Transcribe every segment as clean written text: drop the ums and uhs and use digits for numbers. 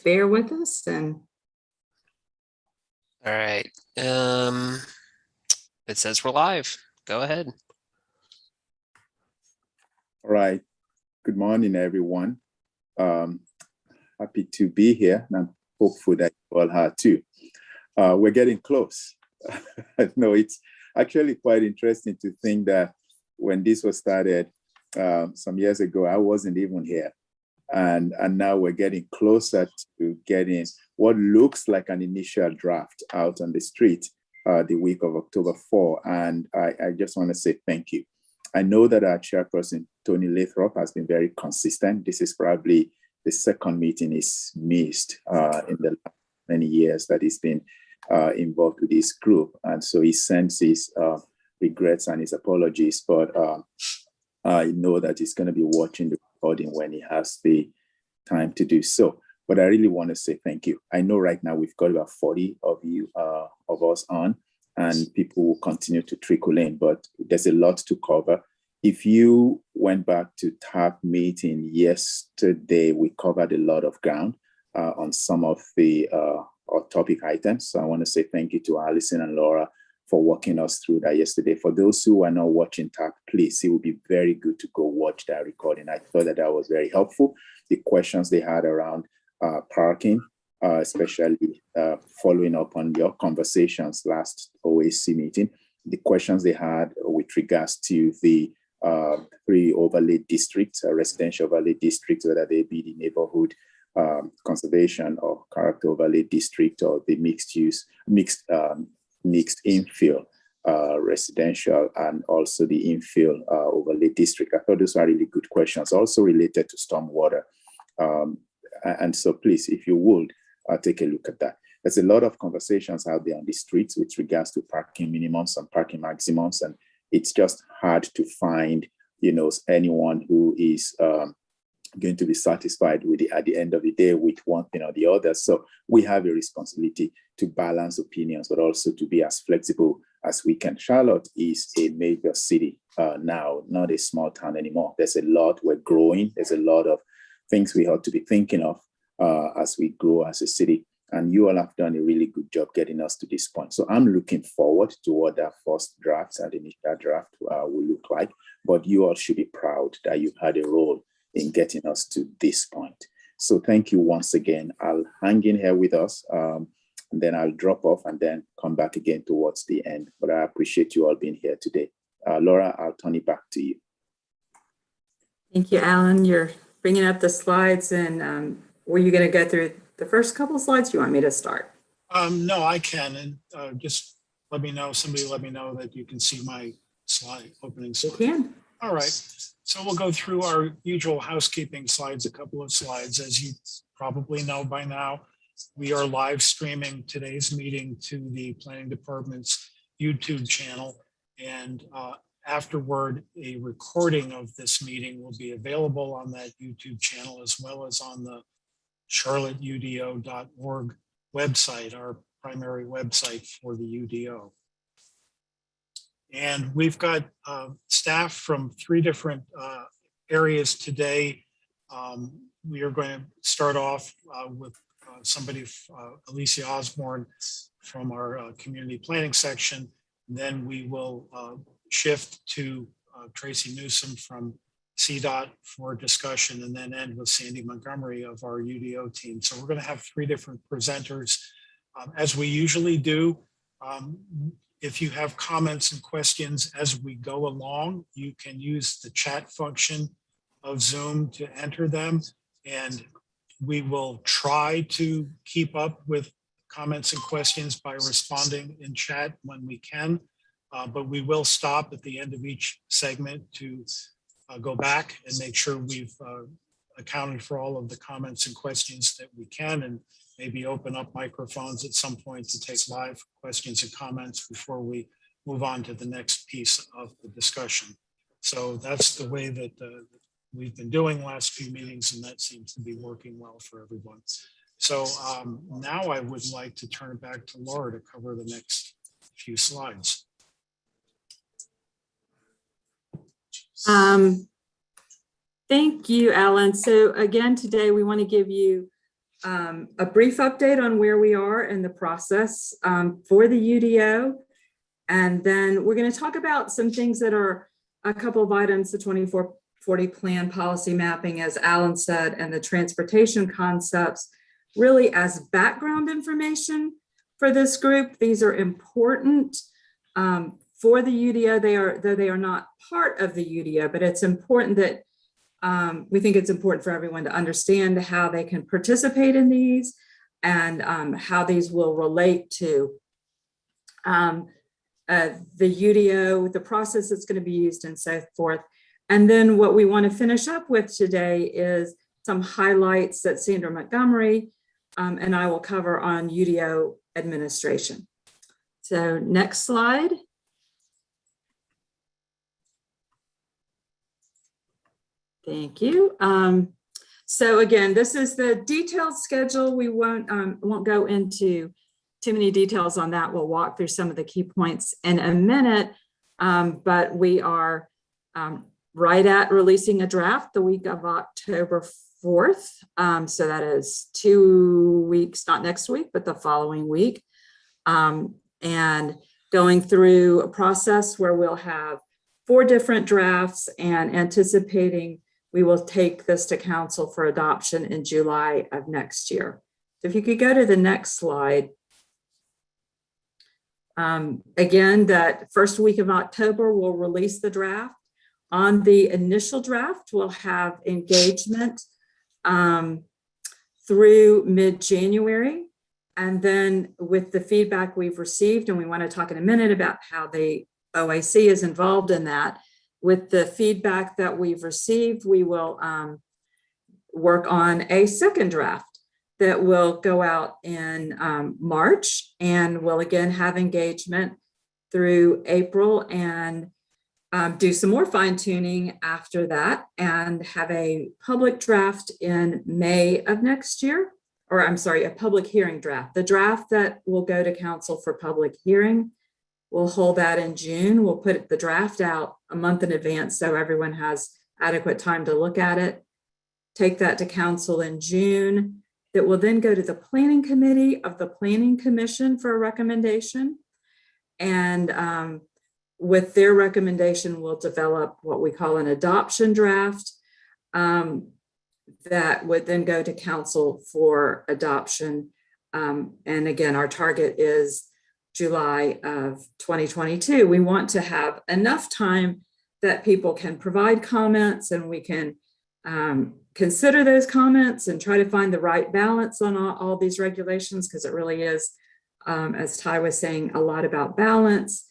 bear with us. And all right. It says we're live. Go ahead. All right. Good morning, everyone. Happy to be here, and I'm hopeful that you all are too. We're getting close. No, it's actually quite interesting to think that when this was started some years ago, I wasn't even here. And now we're getting closer to getting what looks like an initial draft out on the street the week of October 4. And I just want to say thank you. I know that our chairperson, Tony Lathrop, has been very consistent. This is probably the second meeting he's missed in the last many years that he's been involved with this group. And so he sends his regrets and his apologies, but I know that he's going to be watching the recording when he has the time to do so. But I really want to say thank you. I know right now we've got about 40 of you, of us on, and people will continue to trickle in, but there's a lot to cover. If you went back to TAP meeting yesterday, we covered a lot of ground on some of the topic items. So I want to say thank you to Alison and Laura for walking us through that yesterday. For those who are not watching TAP, please, it would be very good to go watch that recording. I thought that was very helpful. The questions they had around parking, especially following up on your conversations last OAC meeting, the questions they had with regards to the 3 overlay districts, residential overlay districts, whether they be the neighborhood conservation or character overlay district or the mixed infill residential, and also the infill overlay district. I thought those were really good questions, also related to stormwater. And so please, if you would, take a look at that. There's a lot of conversations out there on the streets with regards to parking minimums and parking maximums, and it's just hard to find, anyone who is going to be satisfied with it at the end of the day with one thing or the other. So we have a responsibility to balance opinions, but also to be as flexible as we can. Charlotte is a major city now, not a small town anymore. There's a lot, we're growing. There's a lot of things we ought to be thinking of as we grow as a city. And you all have done a really good job getting us to this point. So I'm looking forward to what that first draft and initial draft will look like. But you all should be proud that you had a role in getting us to this point. So thank you once again. I'll hang in here with us, and then I'll drop off and then come back again towards the end. But I appreciate you all being here today. Laura, I'll turn it back to you. thank you, Alan. You're bringing up the slides, and were you going to go through the first couple of slides? Do you want me to start? No, I can. And just let me know, somebody let me know that you can see my slide, opening slide. You can. All right. So we'll go through our usual housekeeping slides, a couple of slides. As you probably know by now, we are live streaming today's meeting to the Planning Department's YouTube channel. And afterward, a recording of this meeting will be available on that YouTube channel, as well as on the charlotteudo.org website, our primary website for the UDO. And we've got staff from 3 different areas today. We are going to start off with somebody, Alicia Osborne, from our community planning section. And then we will shift to Tracy Newsom from CDOT for discussion, and then end with Sandy Montgomery of our UDO team. So we're going to have 3 different presenters. As we usually do, if you have comments and questions as we go along, you can use the chat function of Zoom to enter them. And we will try to keep up with comments and questions by responding in chat when we can. But we will stop at the end of each segment to go back and make sure we've accounted for all of the comments and questions that we can, and maybe open up microphones at some point to take live questions and comments before we move on to the next piece of the discussion. So that's the way that we've been doing last few meetings, and that seems to be working well for everyone. So now I would like to turn it back to Laura to cover the next few slides. Thank you, Alan. So again, today we want to give you a brief update on where we are in the process for the UDO. And then we're going to talk about some things that are a couple of items, the 2440 plan policy mapping, as Alan said, and the transportation concepts, really as background information for this group. These are important for the UDO. Though they are not part of the UDO, but it's important that we think it's important for everyone to understand how they can participate in these and how these will relate to the UDO, the process that's going to be used, and so forth. And then what we want to finish up with today is some highlights that Sandra Montgomery and I will cover on UDO administration. So next slide. Thank you. So again, this is the detailed schedule. We won't go into too many details on that. We'll walk through some of the key points in a minute, but we are right at releasing a draft the week of October 4th. So that is 2 weeks, not next week, but the following week. And going through a process where we'll have 4 different drafts and anticipating we will take this to council for adoption in July of next year. So if you could go to the next slide. Again, that first week of October, we'll release the draft. On the initial draft, we'll have engagement through mid-January. And then with the feedback we've received, and we want to talk in a minute about how the OAC is involved in that, with the feedback that we've received, we will work on a second draft that will go out in March, and we'll again have engagement through April and do some more fine tuning after that and have a public draft in May of next year, or I'm sorry, a public hearing draft. The draft that will go to council for public hearing, we'll hold that in June. We'll put the draft out a month in advance so everyone has adequate time to look at it. Take that to council in June. That will then go to the planning committee of the planning commission for a recommendation. And with their recommendation, we'll develop what we call an adoption draft that would then go to council for adoption. And again, our target is July of 2022. We want to have enough time that people can provide comments and we can consider those comments and try to find the right balance on all these regulations, because it really is, as Ty was saying, a lot about balance.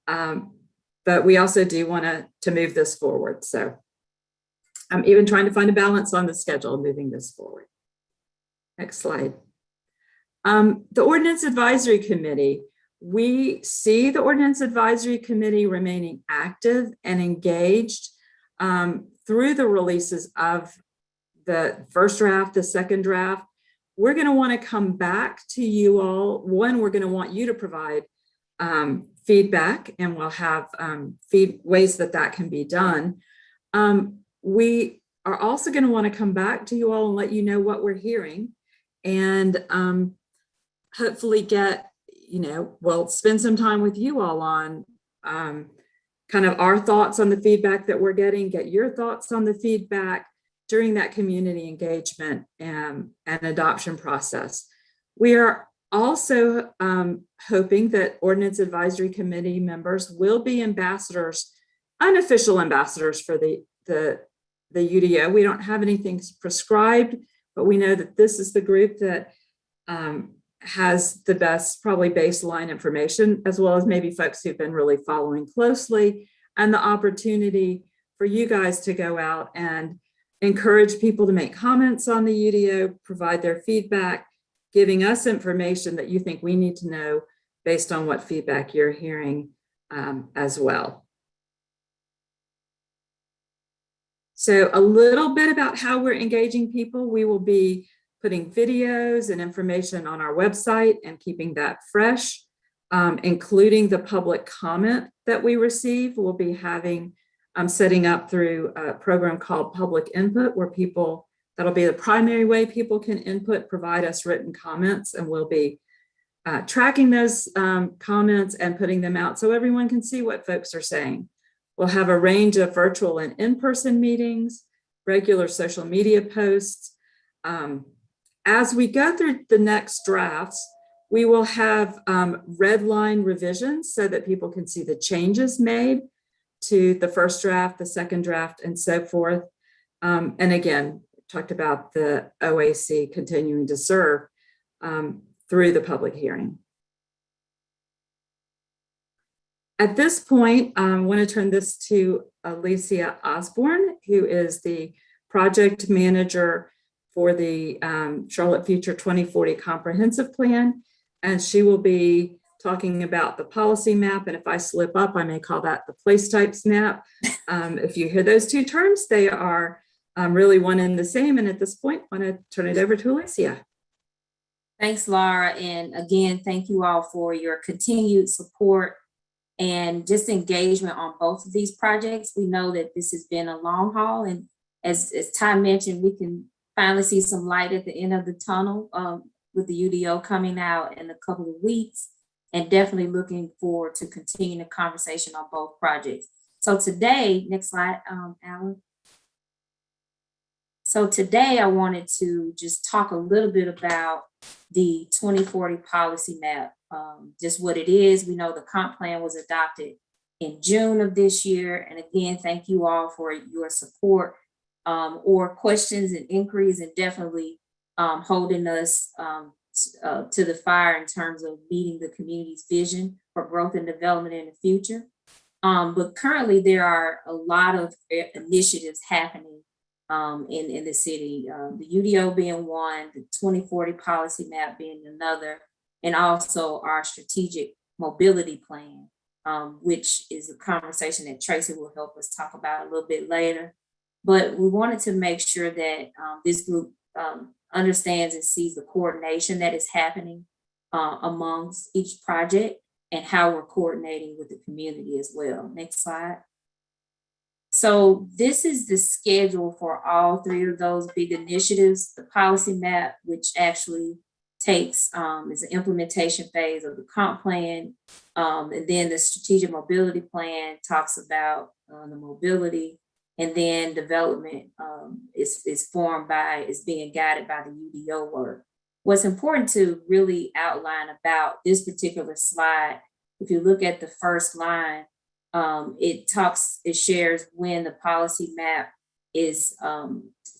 But we also do want to move this forward. So I'm even trying to find a balance on the schedule, moving this forward. Next slide. The Ordinance Advisory Committee. We see the Ordinance Advisory Committee remaining active and engaged through the releases of the first draft, the second draft. We're going to want to come back to you all. One, we're going to want you to provide feedback, and we'll have ways that can be done. We are also going to want to come back to you all and let you know what we're hearing, and hopefully get, we'll spend some time with you all on kind of our thoughts on the feedback that we're getting, get your thoughts on the feedback during that community engagement and adoption process. We are also hoping that Ordinance Advisory Committee members will be ambassadors, unofficial ambassadors for the UDO. We don't have anything prescribed, but we know that this is the group that has the best probably baseline information, as well as maybe folks who've been really following closely, and the opportunity for you guys to go out and encourage people to make comments on the UDO, provide their feedback, giving us information that you think we need to know based on what feedback you're hearing as well. So a little bit about how we're engaging people. We will be putting videos and information on our website and keeping that fresh, including the public comment that we receive. We'll be having, setting up through a program called Public Input, where people That'll be the primary way people can input, provide us written comments, and we'll be tracking those comments and putting them out so everyone can see what folks are saying. We'll have a range of virtual and in-person meetings, regular social media posts. As we go through the next drafts, we will have red line revisions so that people can see the changes made to the first draft, the second draft, and so forth. And again, talked about the OAC continuing to serve through the public hearing. At this point, I want to turn this to Alicia Osborne, who is the project manager for the Charlotte Future 2040 Comprehensive Plan. And she will be talking about the policy map. And if I slip up, I may call that the place types map. If you hear those two terms, they are really one and the same. And at this point, I want to turn it over to Alicia. Thanks, Laura. And again, thank you all for your continued support and just engagement on both of these projects. We know that this has been a long haul. And as Ty mentioned, we can finally see some light at the end of the tunnel with the UDO coming out in a couple of weeks, and definitely looking forward to continuing the conversation on both projects. So today, next slide, Alan. So today I wanted to just talk a little bit about the 2040 policy map, just what it is. We know the comp plan was adopted in June of this year. And again, thank you all for your support or questions and inquiries, and definitely holding us to the fire in terms of meeting the community's vision for growth and development in the future. But currently there are a lot of initiatives happening in the city, the UDO being one, the 2040 policy map being another, and also our strategic mobility plan, which is a conversation that Tracy will help us talk about a little bit later. But we wanted to make sure that this group understands and sees the coordination that is happening amongst each project and how we're coordinating with the community as well. Next slide. So this is the schedule for all three of those big initiatives. The policy map, which actually takes is an implementation phase of the comp plan. And then the strategic mobility plan talks about the mobility, and then development is being guided by the UDO work. What's important to really outline about this particular slide, if you look at the first line, it shares when the policy map is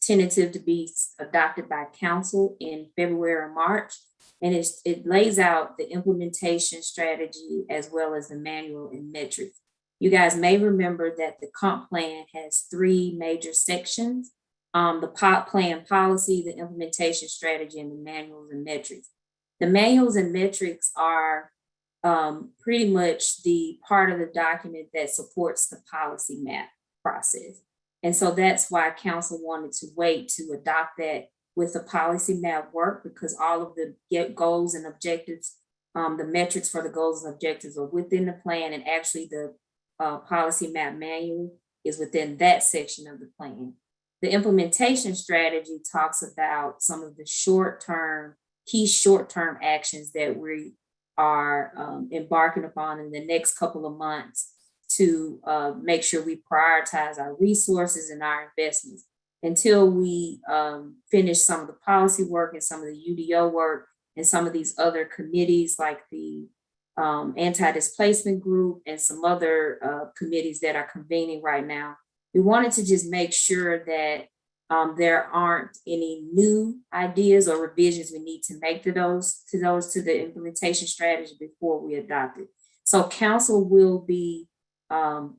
tentative to be adopted by council in February or March. And it lays out the implementation strategy as well as the manual and metrics. You guys may remember that the comp plan has three major sections: the plan policy, the implementation strategy, and the manuals and metrics. The manuals and metrics are pretty much the part of the document that supports the policy map process. And so that's why council wanted to wait to adopt that with the policy map work, because all of the goals and objectives, the metrics for the goals and objectives are within the plan, and actually the policy map manual is within that section of the plan. The implementation strategy talks about some of the key short-term actions that we are embarking upon in the next couple of months to make sure we prioritize our resources and our investments until we finish some of the policy work and some of the UDO work and some of these other committees like the anti-displacement group and some other committees that are convening right now. We wanted to just make sure that there aren't any new ideas or revisions we need to make to the implementation strategy before we adopt it. So council will be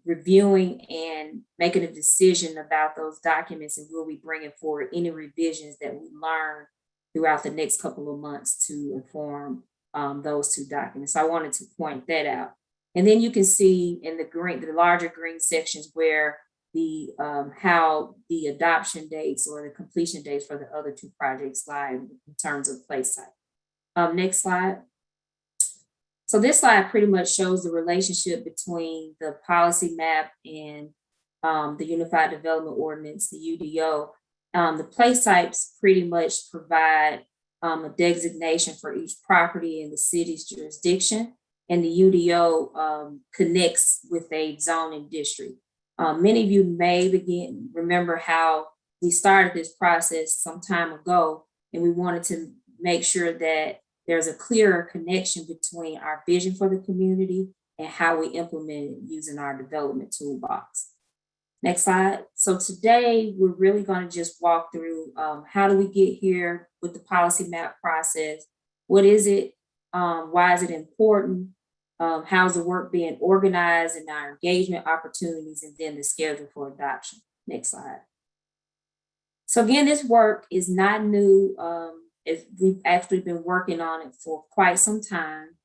reviewing and making a decision about those documents, and we'll be bringing forward any revisions that we learn throughout the next couple of months to inform those two documents. So I wanted to point that out. And then you can see in the larger green sections where the how the adoption dates or the completion dates for the other two projects lie in terms of place type. Next slide. So this slide pretty much shows the relationship between the policy map and the Unified Development Ordinance, the UDO. The place types pretty much provide a designation for each property in the city's jurisdiction, and the UDO connects with a zoning district. Many of you may remember how we started this process some time ago, and we wanted to make sure that there's a clearer connection between our vision for the community and how we implement it using our development toolbox. Next slide. So today we're really going to just walk through how do we get here with the policy map process? What is it? Why is it important? How's the work being organized and our engagement opportunities, and then the schedule for adoption. Next slide. So again, this work is not new. We've actually been working on it for quite some time.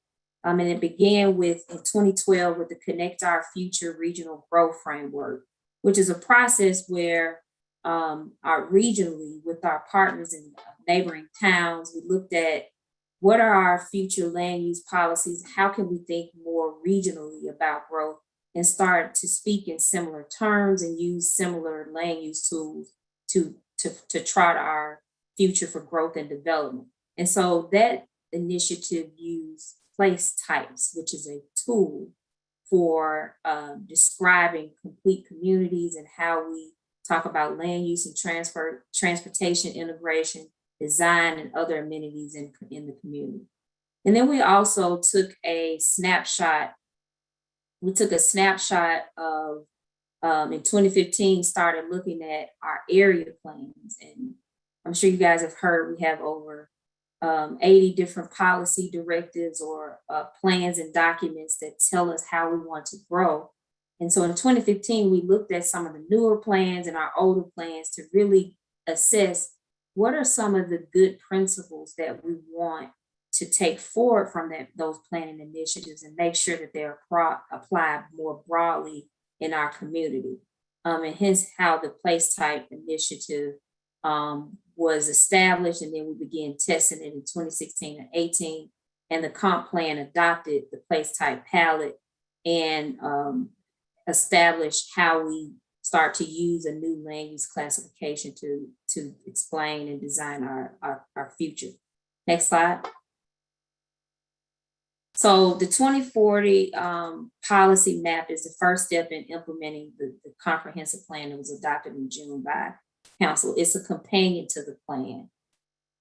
And it began in 2012 with the Connect Our Future Regional Growth Framework, which is a process where regionally with our partners in neighboring towns, we looked at what are our future land use policies, how can we think more regionally about growth, and start to speak in similar terms and use similar land use tools to chart our future for growth and development. And so that initiative used place types, which is a tool for describing complete communities and how we talk about land use and transportation integration, design, and other amenities in the community. And then we also took a snapshot. We took a snapshot of, in 2015, started looking at our area plans. And I'm sure you guys have heard we have over 80 different policy directives or plans and documents that tell us how we want to grow. And so in 2015, we looked at some of the newer plans and our older plans to really assess what are some of the good principles that we want to take forward from those planning initiatives and make sure that they're applied more broadly in our community. And hence how the place type initiative was established, and then we began testing it in 2016 and 18, and the comp plan adopted the place type palette and established how we start to use a new land use classification to explain and design our future. Next slide. So the 2040 policy map is the first step in implementing the comprehensive plan that was adopted in June by Council. It's a companion to the plan.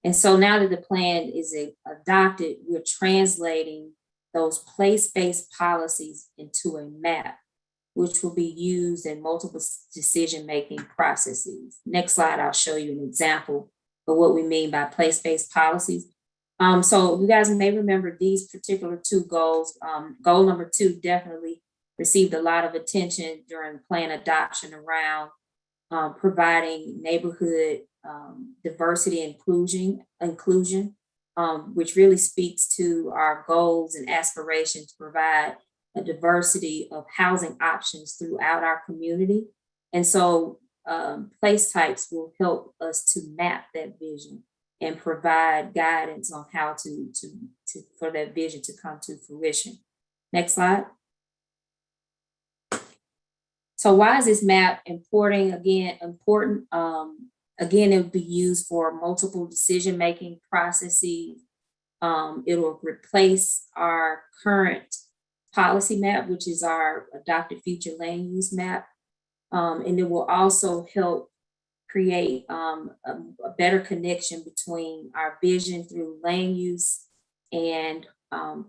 And so now that the plan is adopted, we're translating those place-based policies into a map, which will be used in multiple decision-making processes. Next slide, I'll show you an example of what we mean by place-based policies. So you guys may remember these particular two goals. Goal number 2 definitely received a lot of attention during plan adoption around providing neighborhood diversity and inclusion, which really speaks to our goals and aspirations to provide a diversity of housing options throughout our community. And so place types will help us to map that vision and provide guidance on how for that vision to come to fruition. Next slide. So why is this map important? Again, it will be used for multiple decision-making processes. It will replace our current policy map, which is our adopted future land use map. And it will also help create a better connection between our vision through land use and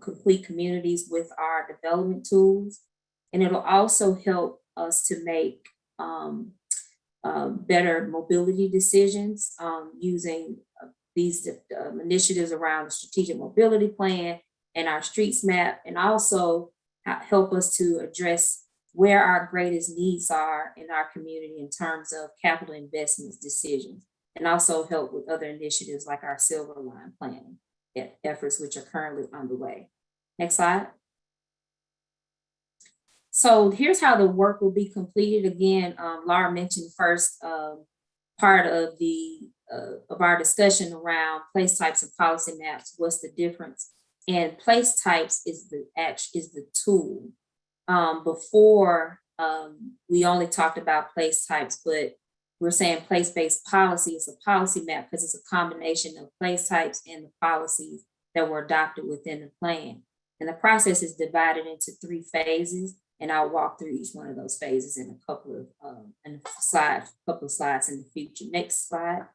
complete communities with our development tools. And it'll also help us to make better mobility decisions using these initiatives around the strategic mobility plan and our streets map, and also help us to address where our greatest needs are in our community in terms of capital investments decisions, and also help with other initiatives like our Silver Line planning efforts, which are currently underway. Next slide. So here's how the work will be completed. Again, Laura mentioned first part of our discussion around place types and policy maps. What's the difference? And place types is the tool. Before we only talked about place types, but we're saying place-based policy is a policy map because it's a combination of place types and the policies that were adopted within the plan. And the process is divided into 3 phases, and I'll walk through each one of those phases in a couple of slides in the future. Next slide.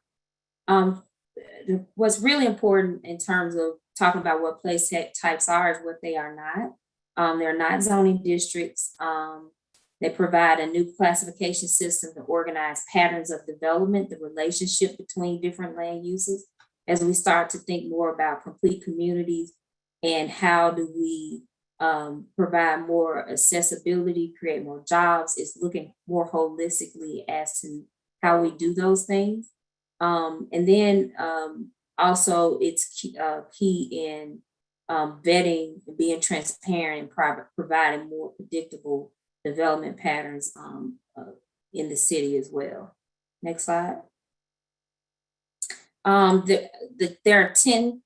What's really important in terms of talking about what place types are is what they are not. They're not zoning districts. They provide a new classification system to organize patterns of development, the relationship between different land uses. As we start to think more about complete communities and how do we provide more accessibility, create more jobs, is looking more holistically as to how we do those things. And then also it's key in vetting, being transparent, and providing more predictable development patterns in the city as well. Next slide. There are 10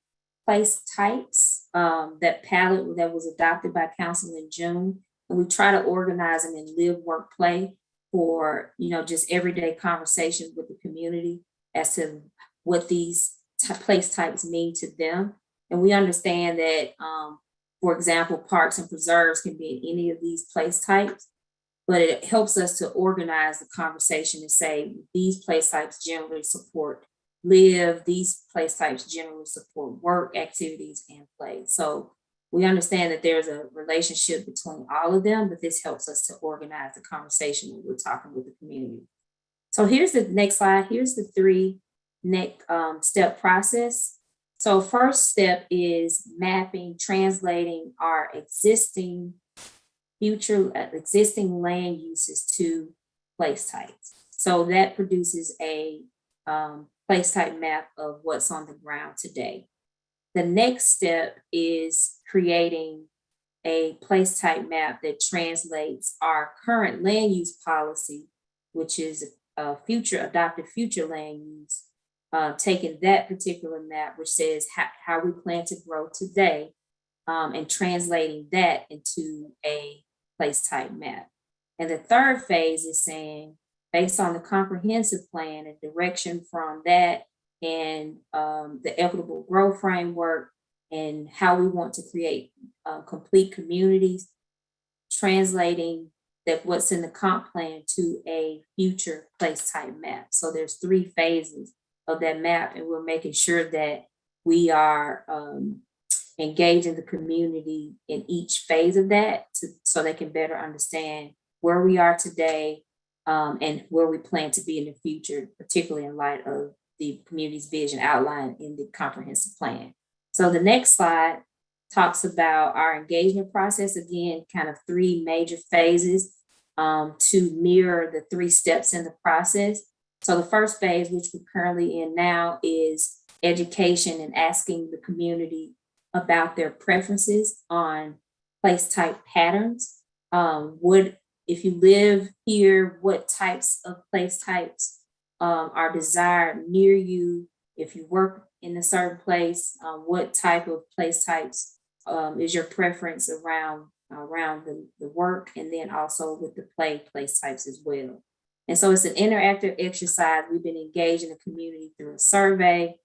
place types that palette that was adopted by council in June, and we try to organize them in live, work, play for just everyday conversations with the community as to what these place types mean to them. And we understand that, for example, parks and preserves can be in any of these place types, but it helps us to organize the conversation and say these place types generally support live, these place types generally support work, activities, and play. So we understand that there's a relationship between all of them, but this helps us to organize the conversation when we're talking with the community. So here's the next slide. Here's the 3 next step process. So first step is mapping, translating our existing land uses to place types. So that produces a place type map of what's on the ground today. The next step is creating a place type map that translates our current land use policy, which is a adopted future land use, taking that particular map, which says how we plan to grow today, and translating that into a place type map. And the third phase is saying, based on the comprehensive plan and direction from that and the equitable growth framework and how we want to create complete communities, translating that what's in the comp plan to a future place type map. So there's 3 phases of that map, and we're making sure that we are engaging the community in each phase of that so they can better understand where we are today and where we plan to be in the future, particularly in light of the community's vision outlined in the comprehensive plan. So the next slide talks about our engagement process. Again, kind of 3 major phases to mirror the 3 steps in the process. So the first phase, which we're currently in now, is education and asking the community about their preferences on place type patterns. If you live here, what types of place types are desired near you? If you work in a certain place, what type of place types is your preference around the work, and then also with the place types as well. And so it's an interactive exercise. We've been engaging the community through a survey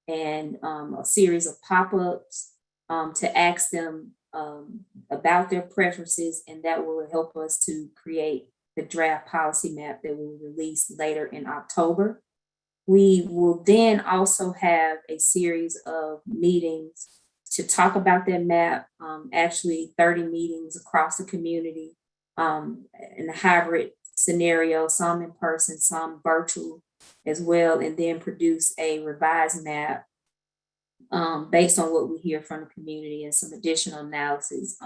and a series of pop-ups to ask them about their preferences, and that will help us to create the draft policy map that we'll release later in October. We will then also have a series of meetings to talk about that map, actually 30 meetings across the community in a hybrid scenario, some in person, some virtual as well, and then produce a revised map based on what we hear from the community and some additional analysis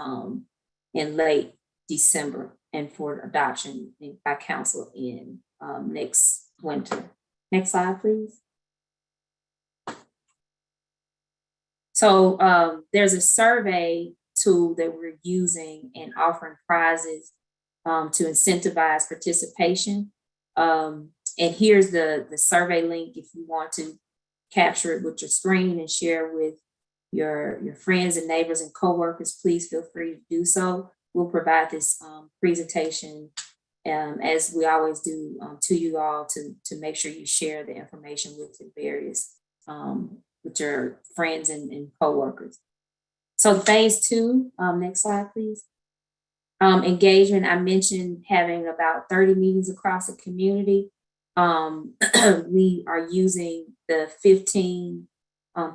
in late December and for adoption by council in next winter. Next slide, please. So there's a survey tool that we're using and offering prizes to incentivize participation. And here's the survey link if you want to capture it with your screen and share with your friends and neighbors and coworkers. Please feel free to do so. We'll provide this presentation as we always do, to you all to make sure you share the information with your various, with your friends and coworkers. So phase 2, next slide, please. Engagement, I mentioned having about 30 meetings across the community. We are using the 15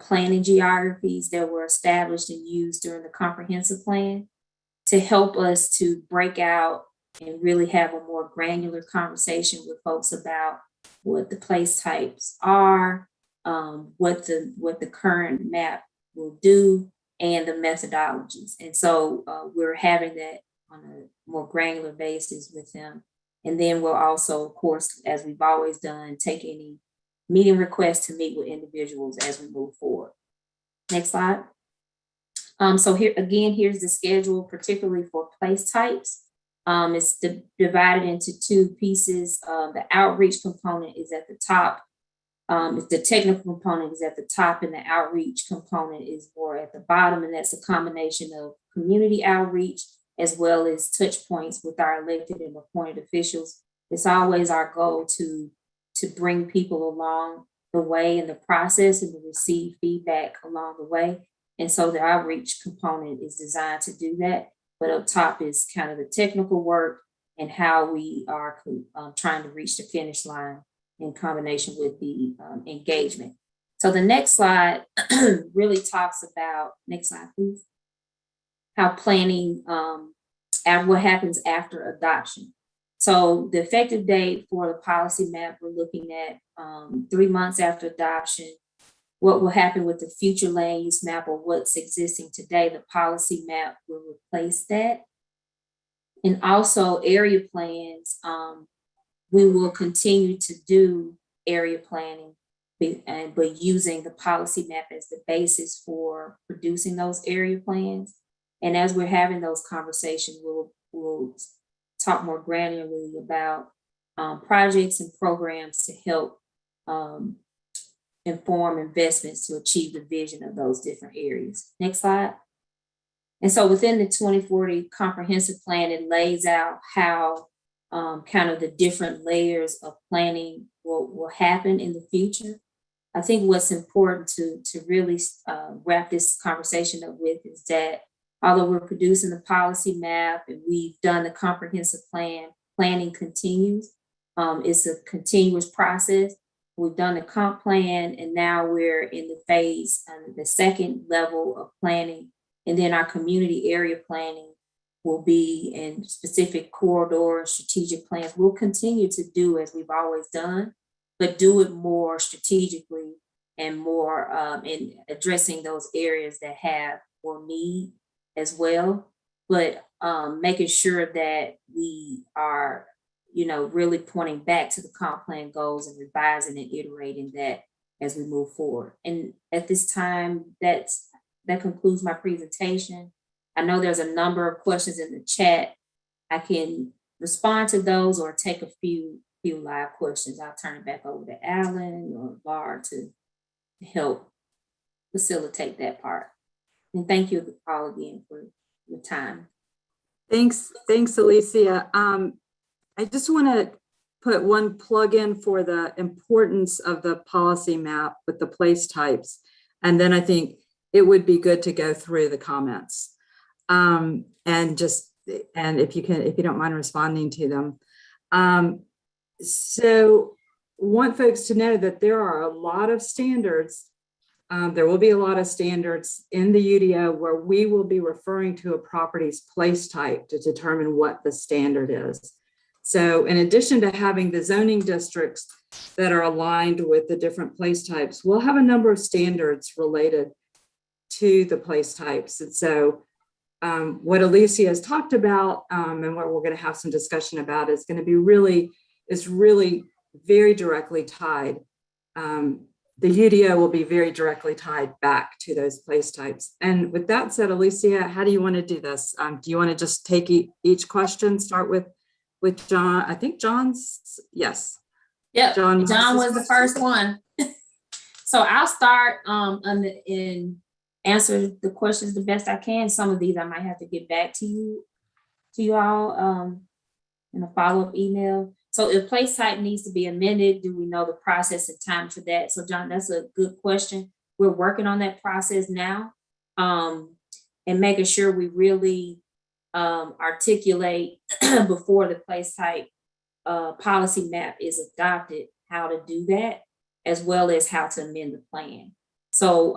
planning geographies that were established and used during the comprehensive plan to help us to break out and really have a more granular conversation with folks about what the place types are, what the current map will do, and the methodologies. And so we're having that on a more granular basis with them. And then we'll also, of course, as we've always done, take any meeting requests to meet with individuals as we move forward. Next slide. So here again, here's the schedule, particularly for place types. It's divided into 2 pieces. The outreach component is at the top. The technical component is at the top, and the outreach component is more at the bottom. And that's a combination of community outreach as well as touch points with our elected and appointed officials. It's always our goal to bring people along the way in the process and to receive feedback along the way. And so the outreach component is designed to do that. But up top is kind of the technical work and how we are trying to reach the finish line in combination with the engagement. So the next slide really talks about, next slide, please, how planning and what happens after adoption. So the effective date for the policy map, we're looking at 3 months after adoption. What will happen with the future land use map or what's existing today, the policy map will replace that. And also area plans, we will continue to do area planning, but using the policy map as the basis for producing those area plans. And as we're having those conversations, we'll talk more granularly about projects and programs to help inform investments to achieve the vision of those different areas. Next slide. And so within the 2040 comprehensive plan, it lays out how kind of the different layers of planning will happen in the future. I think what's important to really wrap this conversation up with is that although we're producing the policy map and we've done the comprehensive plan, planning continues. It's a continuous process. We've done the comp plan, and now we're in the phase, the second level of planning. And then our community area planning will be in specific corridor strategic plans. We'll continue to do as we've always done, but do it more strategically and more in addressing those areas that have more need as well. But making sure that we are, really pointing back to the comp plan goals and revising and iterating that as we move forward. And at this time, that concludes my presentation. I know there's a number of questions in the chat. I can respond to those or take a few live questions. I'll turn it back over to Alan or Laura to help facilitate that part. And thank you all again for your time. Thanks, Alicia. I just want to put one plug in for the importance of the policy map with the place types. And then I think it would be good to go through the comments. And if you don't mind responding to them. So want folks to know that there are a lot of standards. There will be a lot of standards in the UDO where we will be referring to a property's place type to determine what the standard is. So in addition to having the zoning districts that are aligned with the different place types, we'll have a number of standards related to the place types. And so what Alicia has talked about and what we're going to have some discussion about is going to be really very directly tied. The UDO will be very directly tied back to those place types. And with that said, Alicia, how do you want to do this? Do you want to just take each question, start with John? I think John's, yes. Yeah, John was the first one. So I'll start and answer the questions the best I can. Some of these I might have to get back to you all. in a follow-up email. So if place type needs to be amended, do we know the process and time for that? So John, that's a good question. We're working on that process now, and making sure we really articulate before the place type policy map is adopted, how to do that, as well as how to amend the plan. So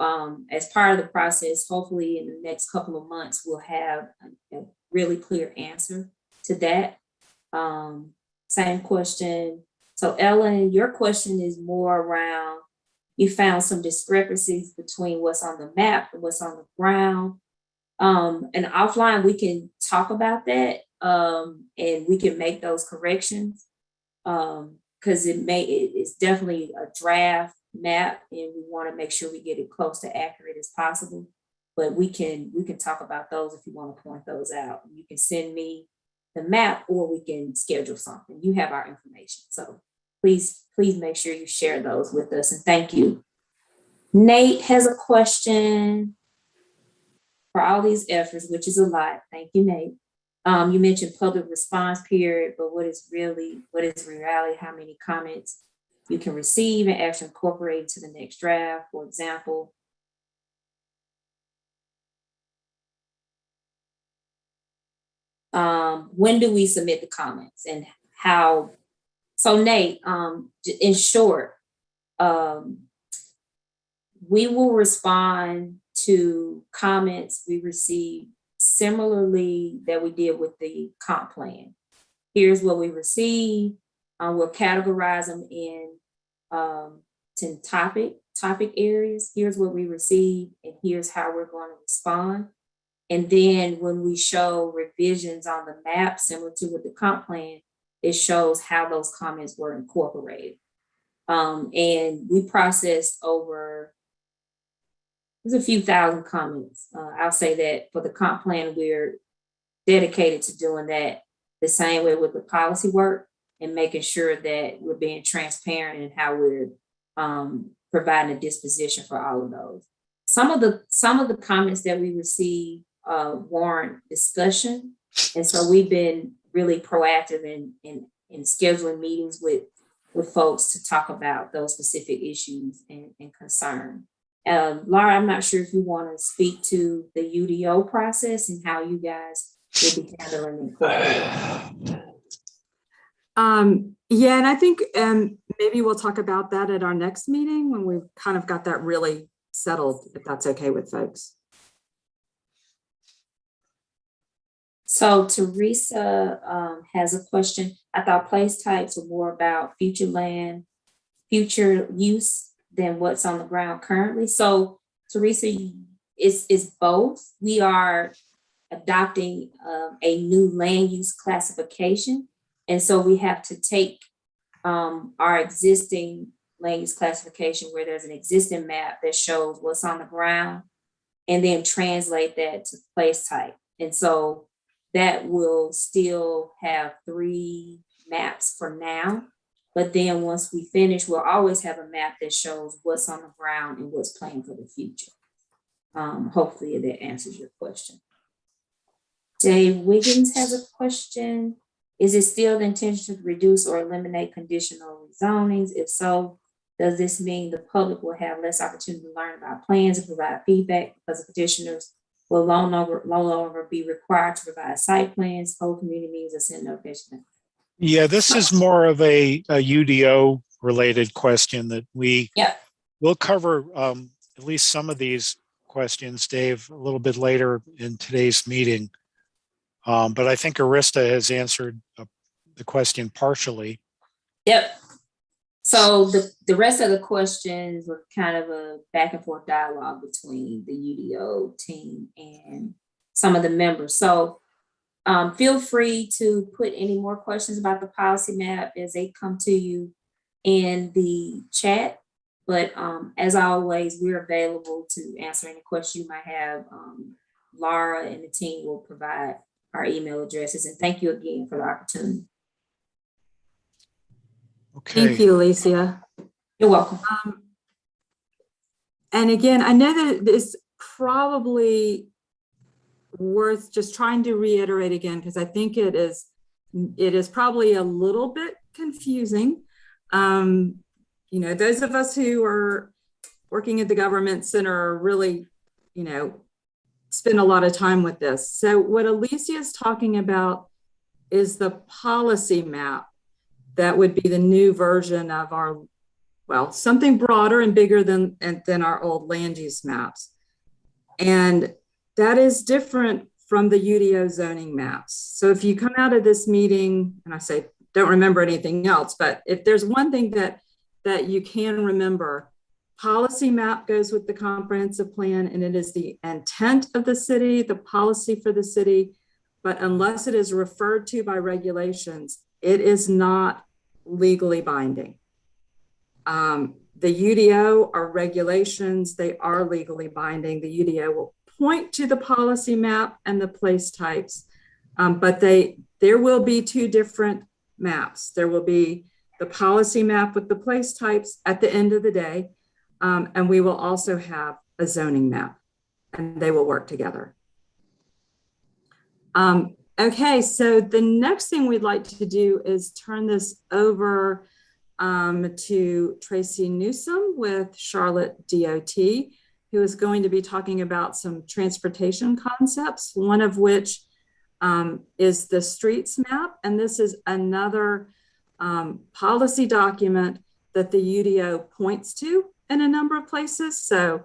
as part of the process, hopefully in the next couple of months, we'll have a really clear answer to that. Same question. So Ellen, your question is more around, you found some discrepancies between what's on the map and what's on the ground. And offline, we can talk about that, and we can make those corrections. Because it's definitely a draft map, and we want to make sure we get it close to accurate as possible. But we can talk about those if you want to point those out. You can send me the map, or we can schedule something. You have our information, so please make sure you share those with us. And thank you. Nate has a question for all these efforts, which is a lot. Thank you, Nate. You mentioned public response period, but what is reality? How many comments you can receive and actually incorporate into the next draft? For example, when do we submit the comments and how? So Nate, in short, we will respond to comments we receive similarly that we did with the comp plan. Here's what we receive. We'll categorize them in 10 topic areas. Here's what we receive, and here's how we're going to respond. And then when we show revisions on the map, similar to with the comp plan, it shows how those comments were incorporated. And we processed over, there's a few thousand comments. I'll say that for the comp plan, we're dedicated to doing that the same way with the policy work and making sure that we're being transparent in how we're providing a disposition for all of those. Some of the comments that we receive warrant discussion. And so we've been really proactive in scheduling meetings with folks to talk about those specific issues and concern. Laura, I'm not sure if you want to speak to the UDO process and how you guys will be handling it. Yeah, and I think maybe we'll talk about that at our next meeting when we've kind of got that really settled, if that's okay with folks. So Teresa has a question. I thought place types were more about future land, future use than what's on the ground currently. So Teresa, it's both. We are adopting a new land use classification. And so we have to take our existing land use classification where there's an existing map that shows what's on the ground and then translate that to place type. And so that will still have 3 maps for now. But then once we finish, we'll always have a map that shows what's on the ground and what's planned for the future. Hopefully that answers your question. Dave Wiggins has a question. Is it still the intention to reduce or eliminate conditional rezonings? If so, does this mean the public will have less opportunity to learn about plans and provide feedback because the petitioners will no longer be required to provide site plans, hold community meetings, or send notifications? Yeah, this is more of a UDO related question that we'll cover at least some of these questions, Dave, a little bit later in today's meeting. But I think Arista has answered the question partially. Yep. So the rest of the questions were kind of a back and forth dialogue between the UDO team and some of the members. So feel free to put any more questions about the policy map as they come to you in the chat. But as always, we're available to answer any questions you might have. Laura and the team will provide our email addresses. And thank you again for the opportunity. Okay. Thank you, Alicia. You're welcome. And again, I know that it's probably worth just trying to reiterate again, because I think it is it is probably a little bit confusing. You know, those of us who are working at the government center really, you know, spend a lot of time with this. So what Alicia is talking about is the policy map that would be the new version of our, well, something broader and bigger than our old land use maps. And that is different from the UDO zoning maps. So if you come out of this meeting, and I say, don't remember anything else, but if there's one thing that you can remember, policy map goes with the comprehensive plan, and it is the intent of the city, the policy for the city, but unless it is referred to by regulations, it is not legally binding. The UDO are regulations, they are legally binding. The UDO will point to the policy map and the place types, but there will be two different maps. There will be the policy map with the place types at the end of the day, and we will also have a zoning map, and they will work together. Okay, so the next thing we'd like to do is turn this over to Tracy Newsom with Charlotte DOT, who is going to be talking about some transportation concepts, one of which is the streets map. And this is another policy document that the UDO points to in a number of places. So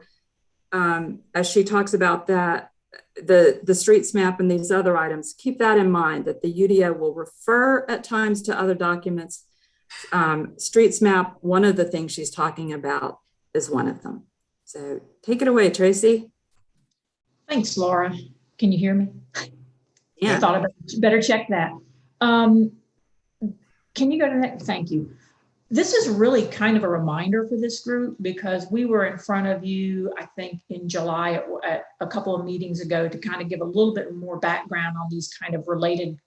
as she talks about that, the streets map and these other items, keep that in mind, that the UDO will refer at times to other documents. Streets map, one of the things she's talking about is one of them. So take it away, Tracy. Thanks, Laura. Can you hear me? Yeah. I thought I better check that. Can you go to the next? Thank you. This is really kind of a reminder for this group because we were in front of you, I think in July at a couple of meetings ago to kind of give a little bit more background on these kind of related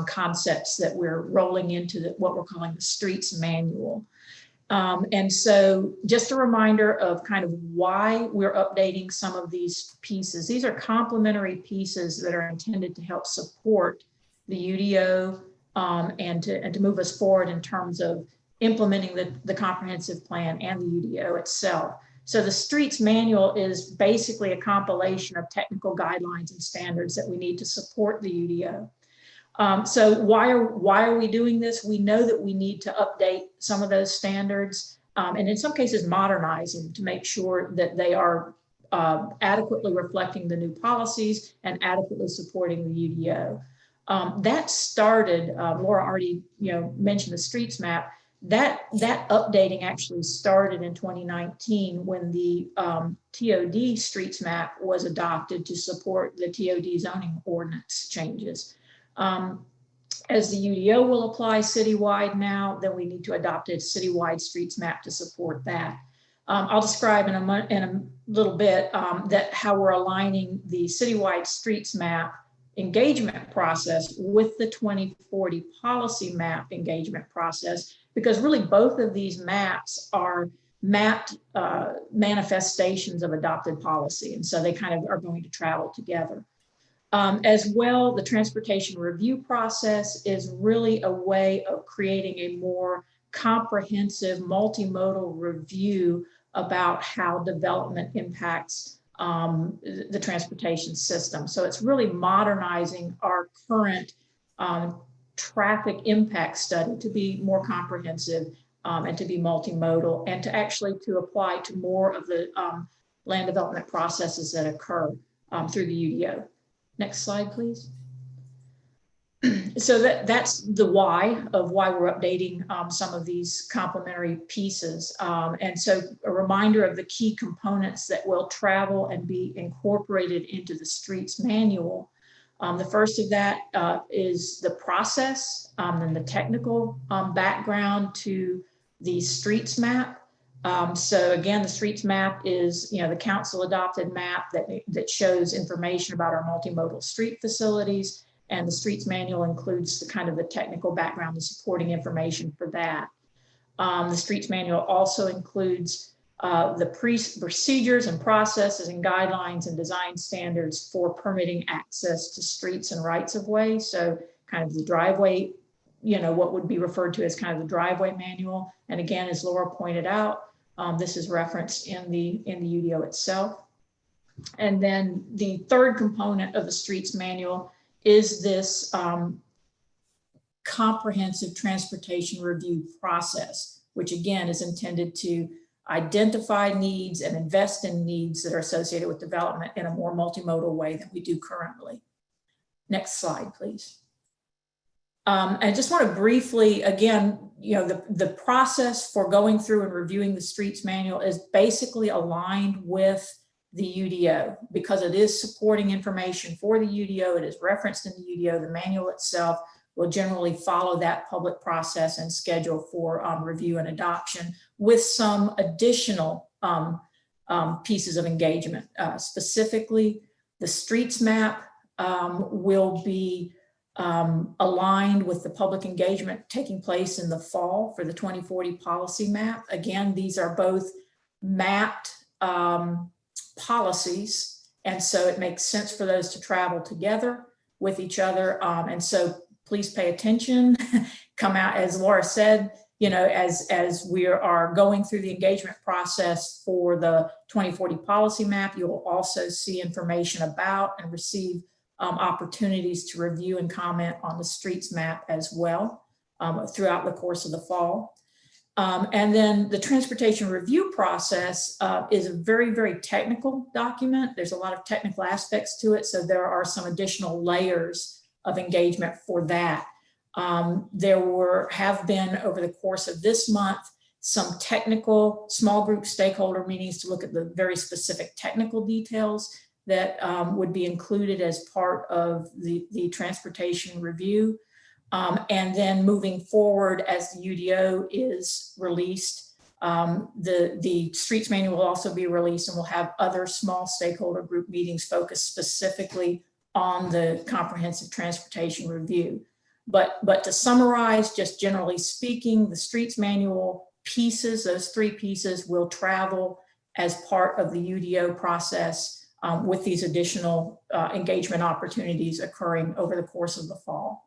concepts that we're rolling into what we're calling the streets manual. And so just a reminder of kind of why we're updating some of these pieces. These are complementary pieces that are intended to help support the UDO and to move us forward in terms of implementing the comprehensive plan and the UDO itself. So the streets manual is basically a compilation of technical guidelines and standards that we need to support the UDO. So why are we doing this? We know that we need to update some of those standards and in some cases modernize them to make sure that they are adequately reflecting the new policies and adequately supporting the UDO. That started, Laura already mentioned the streets map. That updating actually started in 2019 when the TOD streets map was adopted to support the TOD zoning ordinance changes. As the UDO will apply citywide now, then we need to adopt a citywide streets map to support that. I'll describe in a little bit that how we're aligning the citywide streets map engagement process with the 2040 policy map engagement process, because really both of these maps are mapped manifestations of adopted policy. And so they kind of are going to travel together. As well, the transportation review process is really a way of creating a more comprehensive multimodal review about how development impacts the transportation system. So it's really modernizing our current traffic impact study to be more comprehensive and to be multimodal and to actually to apply to more of the land development processes that occur through the UDO. Next slide, please. So that's the why we're updating some of these complementary pieces. And so a reminder of the key components that will travel and be incorporated into the streets manual. The first of that is the process and the technical background to the streets map. So again, the streets map is, the council adopted map that shows information about our multimodal street facilities, and the streets manual includes the kind of the technical background, the supporting information for that. The streets manual also includes the procedures and processes and guidelines and design standards for permitting access to streets and rights of way. So kind of the driveway what would be referred to as kind of the driveway manual. And again, as Laura pointed out, this is referenced in the UDO itself. And then the third component of the streets manual is this comprehensive transportation review process, which again is intended to identify needs and invest in needs that are associated with development in a more multimodal way than we do currently. Next slide, please. I just want to briefly, again, the process for going through and reviewing the streets manual is basically aligned with the UDO because it is supporting information for the UDO. It is referenced in the UDO. The manual itself will generally follow that public process and schedule for review and adoption with some additional pieces of engagement. Specifically, the streets map will be aligned with the public engagement taking place in the fall for the 2040 policy map. Again, these are both mapped policies, and so it makes sense for those to travel together with each other. And so please pay attention, come out, as Laura said, as we are going through the engagement process for the 2040 policy map, you will also see information about and receive opportunities to review and comment on the streets map as well throughout the course of the fall. And then the transportation review process is a very, very technical document. There's a lot of technical aspects to it. So there are some additional layers of engagement for that. There have been over the course of this month, some technical small group stakeholder meetings to look at the very specific technical details that would be included as part of the transportation review. And then moving forward as the UDO is released, the streets manual will also be released, and we'll have other small stakeholder group meetings focused specifically on the comprehensive transportation review. But to summarize, just generally speaking, the streets manual pieces, those three pieces, will travel as part of the UDO process with these additional engagement opportunities occurring over the course of the fall.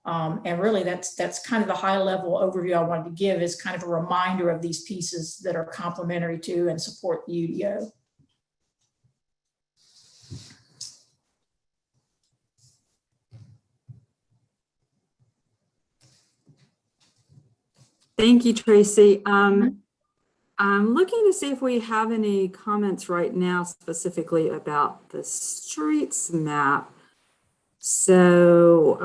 And really that's kind of the high level overview I wanted to give, is kind of a reminder of these pieces that are complementary to and support the UDO. Thank you, Tracy. I'm looking to see if we have any comments right now specifically about the streets map. So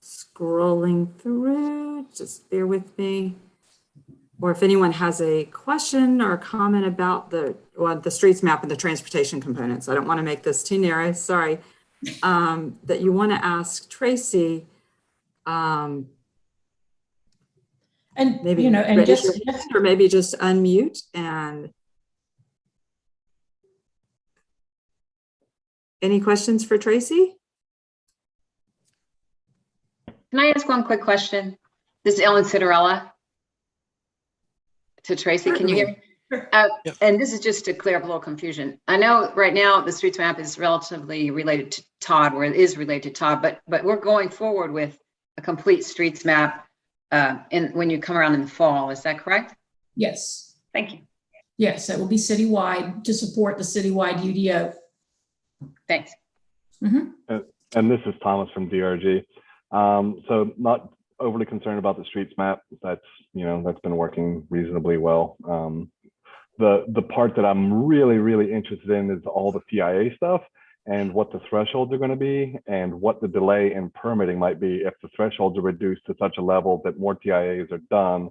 scrolling through, just bear with me. Or if anyone has a question or a comment about the streets map and the transportation components, I don't want to make this too narrow, sorry, that you want to ask Tracy. And maybe and just or maybe just unmute. And any questions for Tracy? Can I ask one quick question? This is Ellen Citarella to Tracy. Can you hear me? Yep. And this is just to clear up a little confusion. I know right now the streets map is relatively related to Todd, where it is related to Todd, but we're going forward with a complete streets map when you come around in the fall. Is that correct? yes. Thank you. Yes, it will be citywide to support the citywide UDO. Thanks. Mm-hmm. And this is Thomas from DRG. So not overly concerned about the streets map. That's been working reasonably well. The part that I'm really interested in is all the TIA stuff and what the thresholds are going to be and what the delay in permitting might be if the thresholds are reduced to such a level that more TIAs are done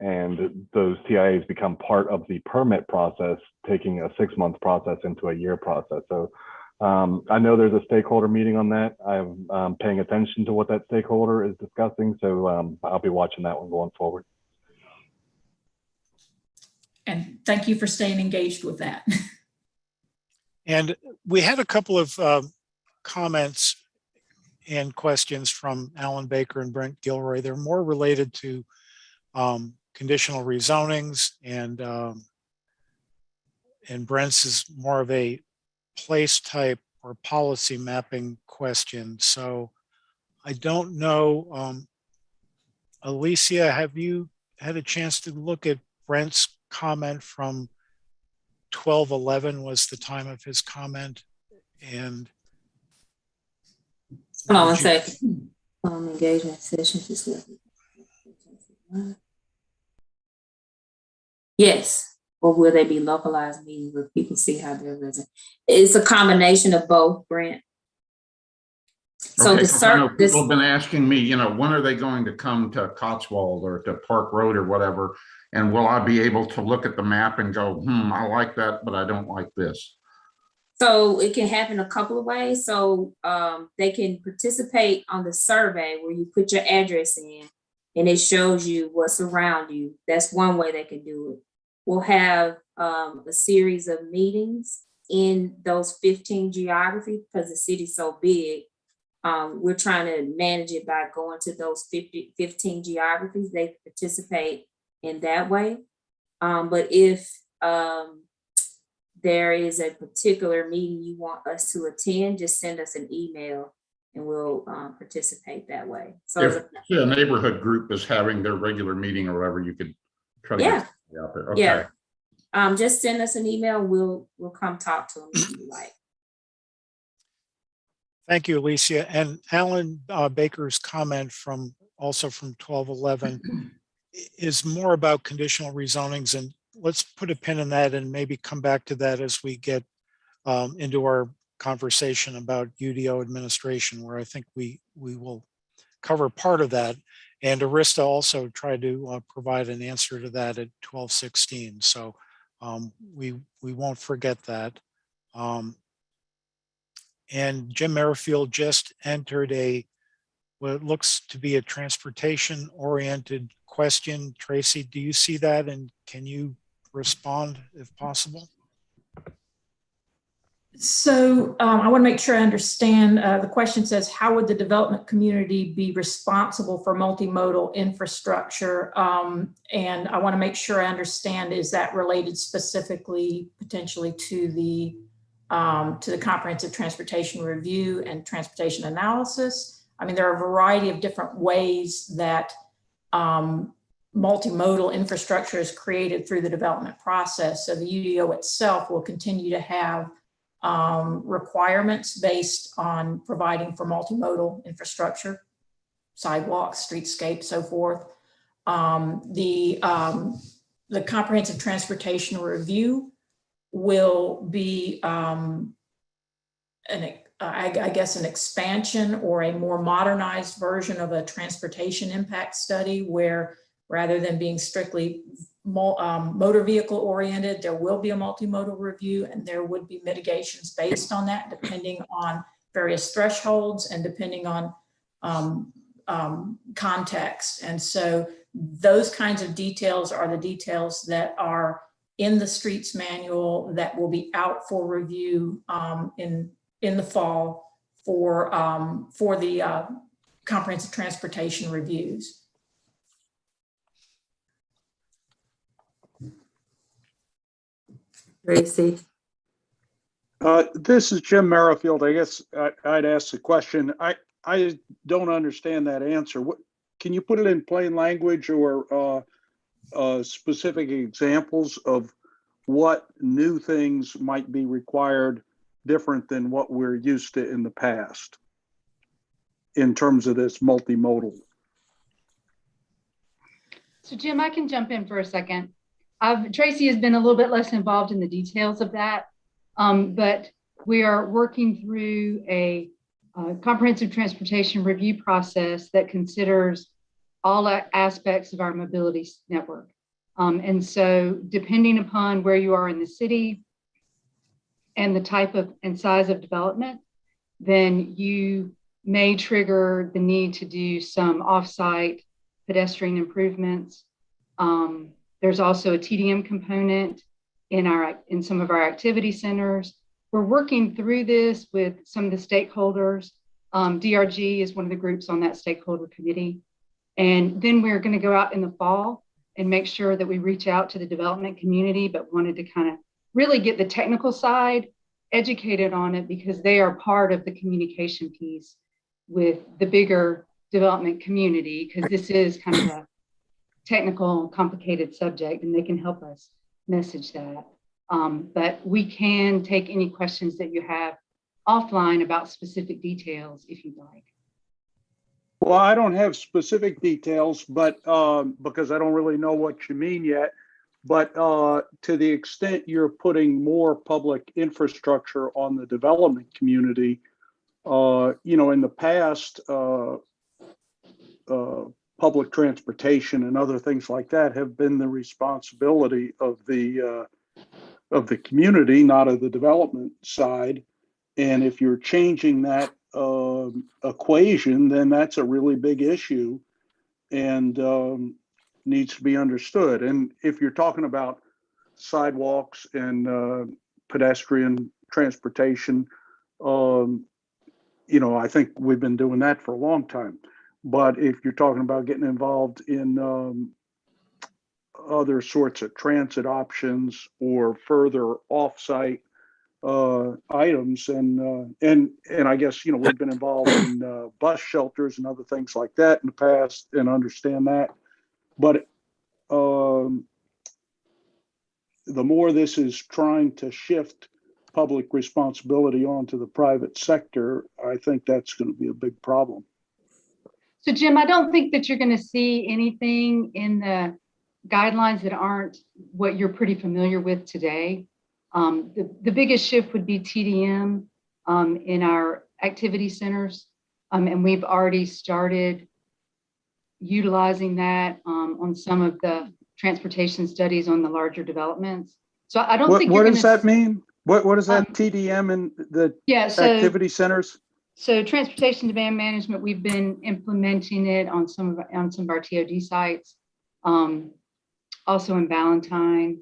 and those TIAs become part of the permit process, taking a 6-month process into a year process. So I know there's a stakeholder meeting on that. I'm paying attention to what that stakeholder is discussing. So I'll be watching that one going forward. And thank you for staying engaged with that. And we had a couple of comments and questions from Alan Baker and Brent Gilroy. They're more related to conditional rezonings, and Brent's is more of a place type or policy mapping question. So I don't know, Alicia, have you had a chance to look at Brent's comment from 12:11 was the time of his comment? And Hold on one would you- second. Engagement sessions. Yes, or will they be localized meetings where people see how they're resident? It's a combination of both, Brent. So Okay, the 'cause I know cert, people have been asking me, you know, when are they going to come to Cotswold or to Park Road or whatever? And will I be able to look at the map and go, I like that, but I don't like this? so it can happen a couple of ways. So they can participate on the survey where you put your address in and it shows you what's around you. That's one way they can do it. We'll have a series of meetings in those 15 geographies because the city's so big. We're trying to manage it by going to those 15 geographies. They participate in that way. But if there is a particular meeting you want us to attend, just send us an email and we'll participate that way. So If a neighborhood group is having their regular meeting or whatever, you could try to get out there. Okay. Yeah. Just send us an email. We'll come talk to them if you like. Thank you, Alicia. And Alan Baker's comment from 12:11 is more about conditional rezonings, and let's put a pin in that and maybe come back to that as we get into our conversation about UDO administration, where I think we will cover part of that. And Arista also tried to provide an answer to that at 12:16. So we won't forget that. And Jim Merrifield just entered what looks to be a transportation oriented question. Tracy, do you see that? And can you respond if possible? So I want to make sure I understand. The question says, how would the development community be responsible for multimodal infrastructure? And I want to make sure I understand, is that related specifically potentially to the comprehensive transportation review and transportation analysis? I mean, there are a variety of different ways that multimodal infrastructure is created through the development process. So the UDO itself will continue to have requirements based on providing for multimodal infrastructure, sidewalks, streetscapes, so forth. The comprehensive transportation review will be I guess an expansion or a more modernized version of a transportation impact study, where rather than being strictly motor vehicle oriented, there will be a multimodal review, and there would be mitigations based on that, depending on various thresholds and depending on context. And so those kinds of details are the details that are in the streets manual that will be out for review in the fall for the comprehensive transportation reviews. Tracy. This is Jim Merrifield. I guess I'd ask the question. I don't understand that answer. What, can you put it in plain language or specific examples of what new things might be required different than what we're used to in the past in terms of this multimodal? So Jim, I can jump in for a second. Tracy has been a little bit less involved in the details of that, but we are working through a comprehensive transportation review process that considers all aspects of our mobility network. And so depending upon where you are in the city and the type of and size of development, then you may trigger the need to do some off-site pedestrian improvements. There's also a TDM component in some of our activity centers. We're working through this with some of the stakeholders. DRG is one of the groups on that stakeholder committee. And then we're going to go out in the fall and make sure that we reach out to the development community, but wanted to kind of really get the technical side educated on it because they are part of the communication piece. with the bigger development community, because this is kind of a technical, complicated subject, and they can help us message that. But we can take any questions that you have offline about specific details if you'd like. Well, I don't have specific details, but because I don't really know what you mean yet. But to the extent you're putting more public infrastructure on the development community, in the past, public transportation and other things like that have been the responsibility of the community, not of the development side. And if you're changing that equation, then that's a really big issue and needs to be understood. And if you're talking about sidewalks and pedestrian transportation, I think we've been doing that for a long time. But if you're talking about getting involved in other sorts of transit options or further off-site items, and I guess we've been involved in bus shelters and other things like that in the past and understand that. But the more this is trying to shift public responsibility onto the private sector, I think that's going to be a big problem. So Jim, I don't think that you're going to see anything in the guidelines that aren't what you're pretty familiar with today. The biggest shift would be TDM in our activity centers. And we've already started utilizing that on some of the transportation studies on the larger developments. So I don't think what does that mean? What is that TDM in the activity centers? So transportation demand management, we've been implementing it on some of our TOD sites, also in Valentine,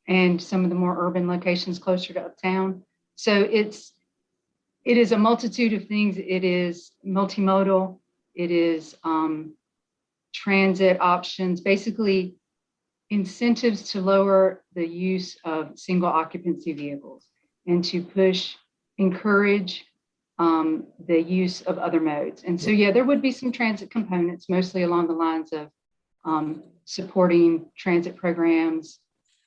and some of the more urban locations closer to uptown. So it is a multitude of things. It is multimodal. It is transit options, basically incentives to lower the use of single occupancy vehicles and to encourage the use of other modes. And so, yeah, there would be some transit components, mostly along the lines of supporting transit programs.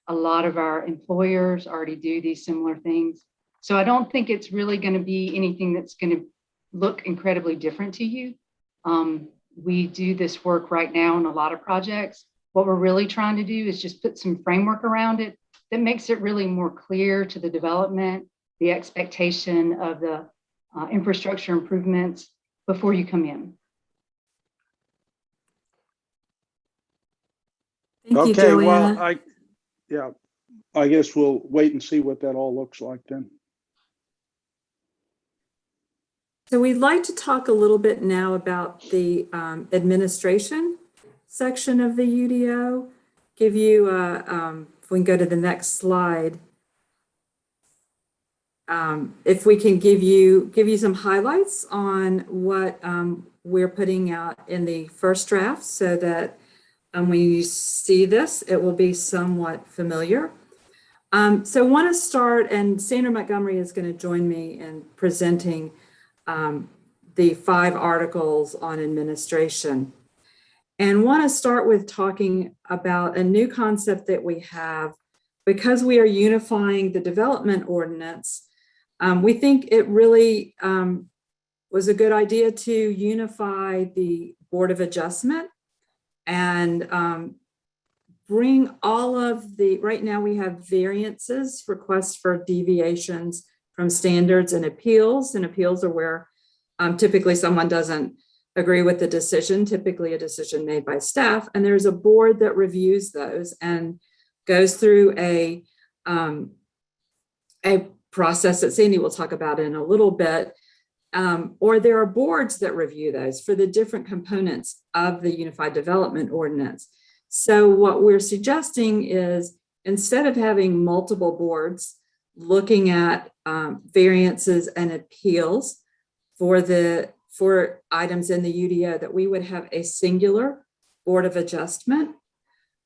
A lot of our employers already do these similar things. So I don't think it's really going to be anything that's going to look incredibly different to you. We do this work right now on a lot of projects. What we're really trying to do is just put some framework around it that makes it really more clear to the development, the expectation of the infrastructure improvements before you come in. Thank you, Okay, Joanna. well, I guess we'll wait and see what that all looks like then. So we'd like to talk a little bit now about the administration section of the UDO. Give you, if we can go to the next slide, if we can give you some highlights on what we're putting out in the first draft, so that when you see this, it will be somewhat familiar. So I want to start, and Sandra Montgomery is going to join me in presenting the 5 articles on administration. And want to start with talking about a new concept that we have. Because we are unifying the development ordinance, we think it really was a good idea to unify the Board of Adjustment and bring all of the, right now we have variances, requests for deviations from standards and appeals are where typically someone doesn't agree with the decision, typically a decision made by staff, and there's a board that reviews those and goes through a process that Sandy will talk about in a little bit, or there are boards that review those for the different components of the Unified Development Ordinance. So what we're suggesting is, instead of having multiple boards looking at variances and appeals for items in the UDO, that we would have a singular Board of Adjustment,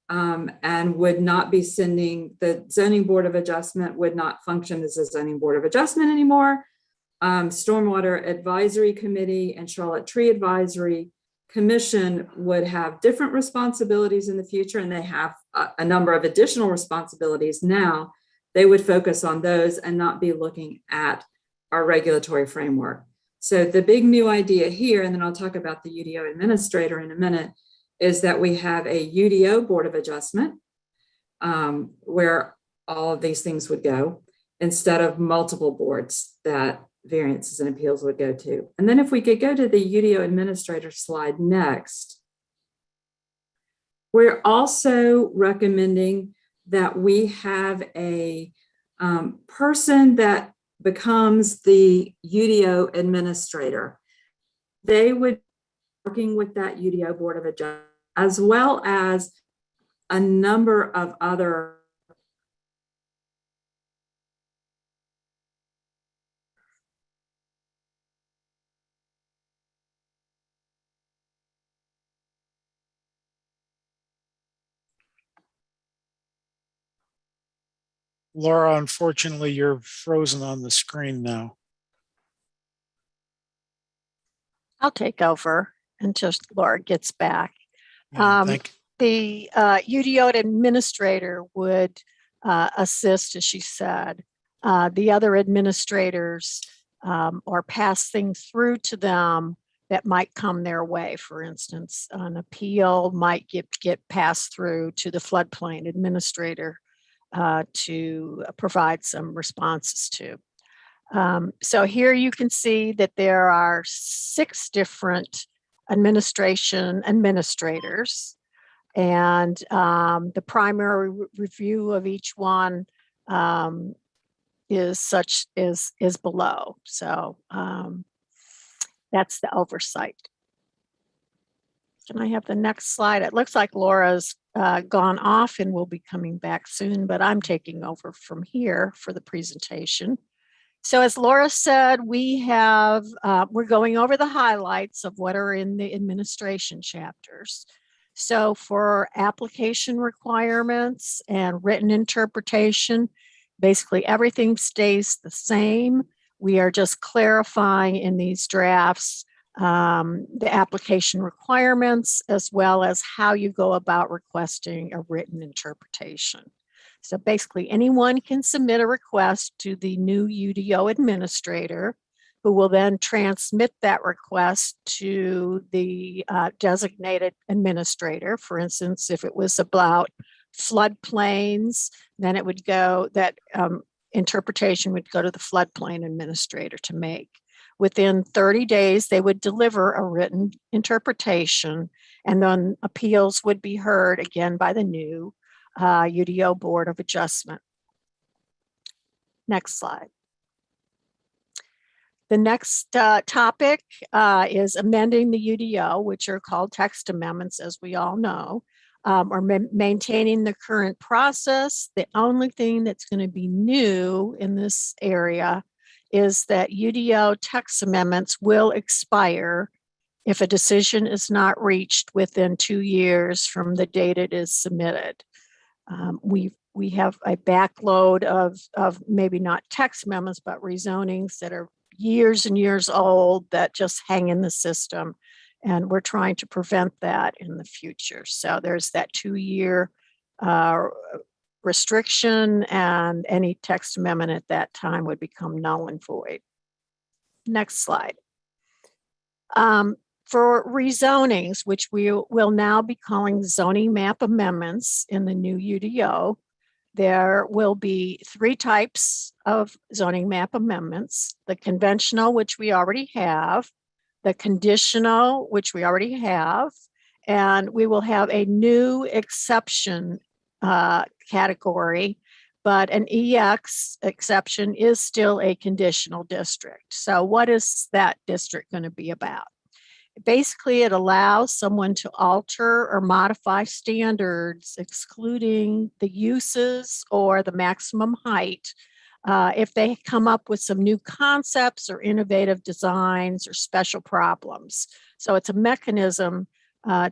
and would not be sending, the Zoning Board of Adjustment would not function as a Zoning Board of Adjustment anymore. Stormwater Advisory Committee and Charlotte Tree Advisory Commission would have different responsibilities in the future, and they have a number of additional responsibilities now. They would focus on those and not be looking at our regulatory framework. So the big new idea here, and then I'll talk about the UDO administrator in a minute, is that we have a UDO Board of Adjustment where all of these things would go instead of multiple boards that variances and appeals would go to. And then if we could go to the UDO administrator slide next, we're also recommending that we have a person that becomes the UDO administrator. They would be working with that UDO Board of Adjustment, as well as a number of other Laura, unfortunately, you're frozen on the screen now. I'll take over until Laura gets back. Thank The UDO administrator would assist, as she said. The other administrators or pass things through to them that might come their way. For instance, an appeal might get passed through to the floodplain administrator to provide some responses to. So here you can see that there are 6 different administrators, and the primary review of each one is below. So that's the oversight. Can I have the next slide? It looks like Laura's gone off and will be coming back soon, but I'm taking over from here for the presentation. So as Laura said, we're going over the highlights of what are in the administration chapters. So for application requirements and written interpretation, basically everything stays the same. We are just clarifying in these drafts the application requirements, as well as how you go about requesting a written interpretation. So basically anyone can submit a request to the new UDO administrator, who will then transmit that request to the designated administrator. For instance, if it was about floodplains, then it would go, that interpretation would go to the floodplain administrator to make. Within 30 days, they would deliver a written interpretation, and then appeals would be heard again by the new UDO Board of Adjustment. Next slide. The next topic is amending the UDO, which are called text amendments, as we all know, or maintaining the current process. The only thing that's going to be new in this area is that UDO text amendments will expire if a decision is not reached within 2 years from the date it is submitted. We have a backload of maybe not text amendments, but rezonings that are years and years old that just hang in the system. And we're trying to prevent that in the future. So there's that 2-year restriction, and any text amendment at that time would become null and void. Next slide. For rezonings, which we will now be calling zoning map amendments in the new UDO, there will be 3 types of zoning map amendments: the conventional, which we already have, the conditional, which we already have, and we will have a new exception category, but an EX exception is still a conditional district. So what is that district going to be about? Basically, it allows someone to alter or modify standards, excluding the uses or the maximum height, if they come up with some new concepts or innovative designs or special problems. So it's a mechanism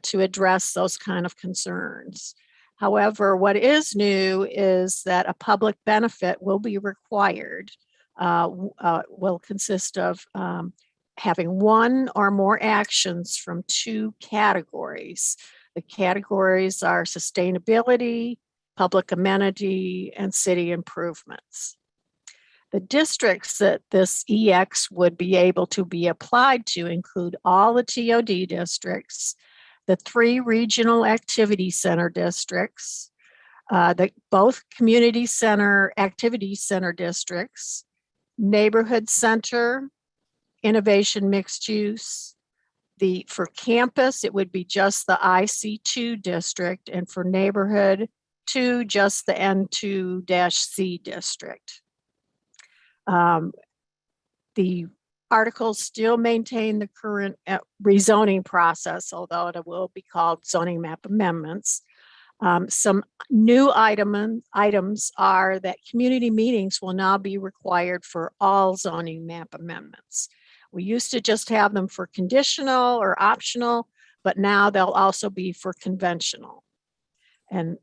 to address those kind of concerns. However, what is new is that a public benefit will be required will consist of having one or more actions from 2 categories. The categories are sustainability, public amenity, and city improvements. The districts that this EX would be able to be applied to include all the TOD districts, the 3 regional activity center districts, both community center activity center districts, neighborhood center, innovation mixed use. For campus, it would be just the IC2 district, and for neighborhood 2, just the N2-C district. The articles still maintain the current rezoning process, although it will be called zoning map amendments. Some new items are that community meetings will now be required for all zoning map amendments. We used to just have them for conditional or optional, but now they'll also be for conventional. And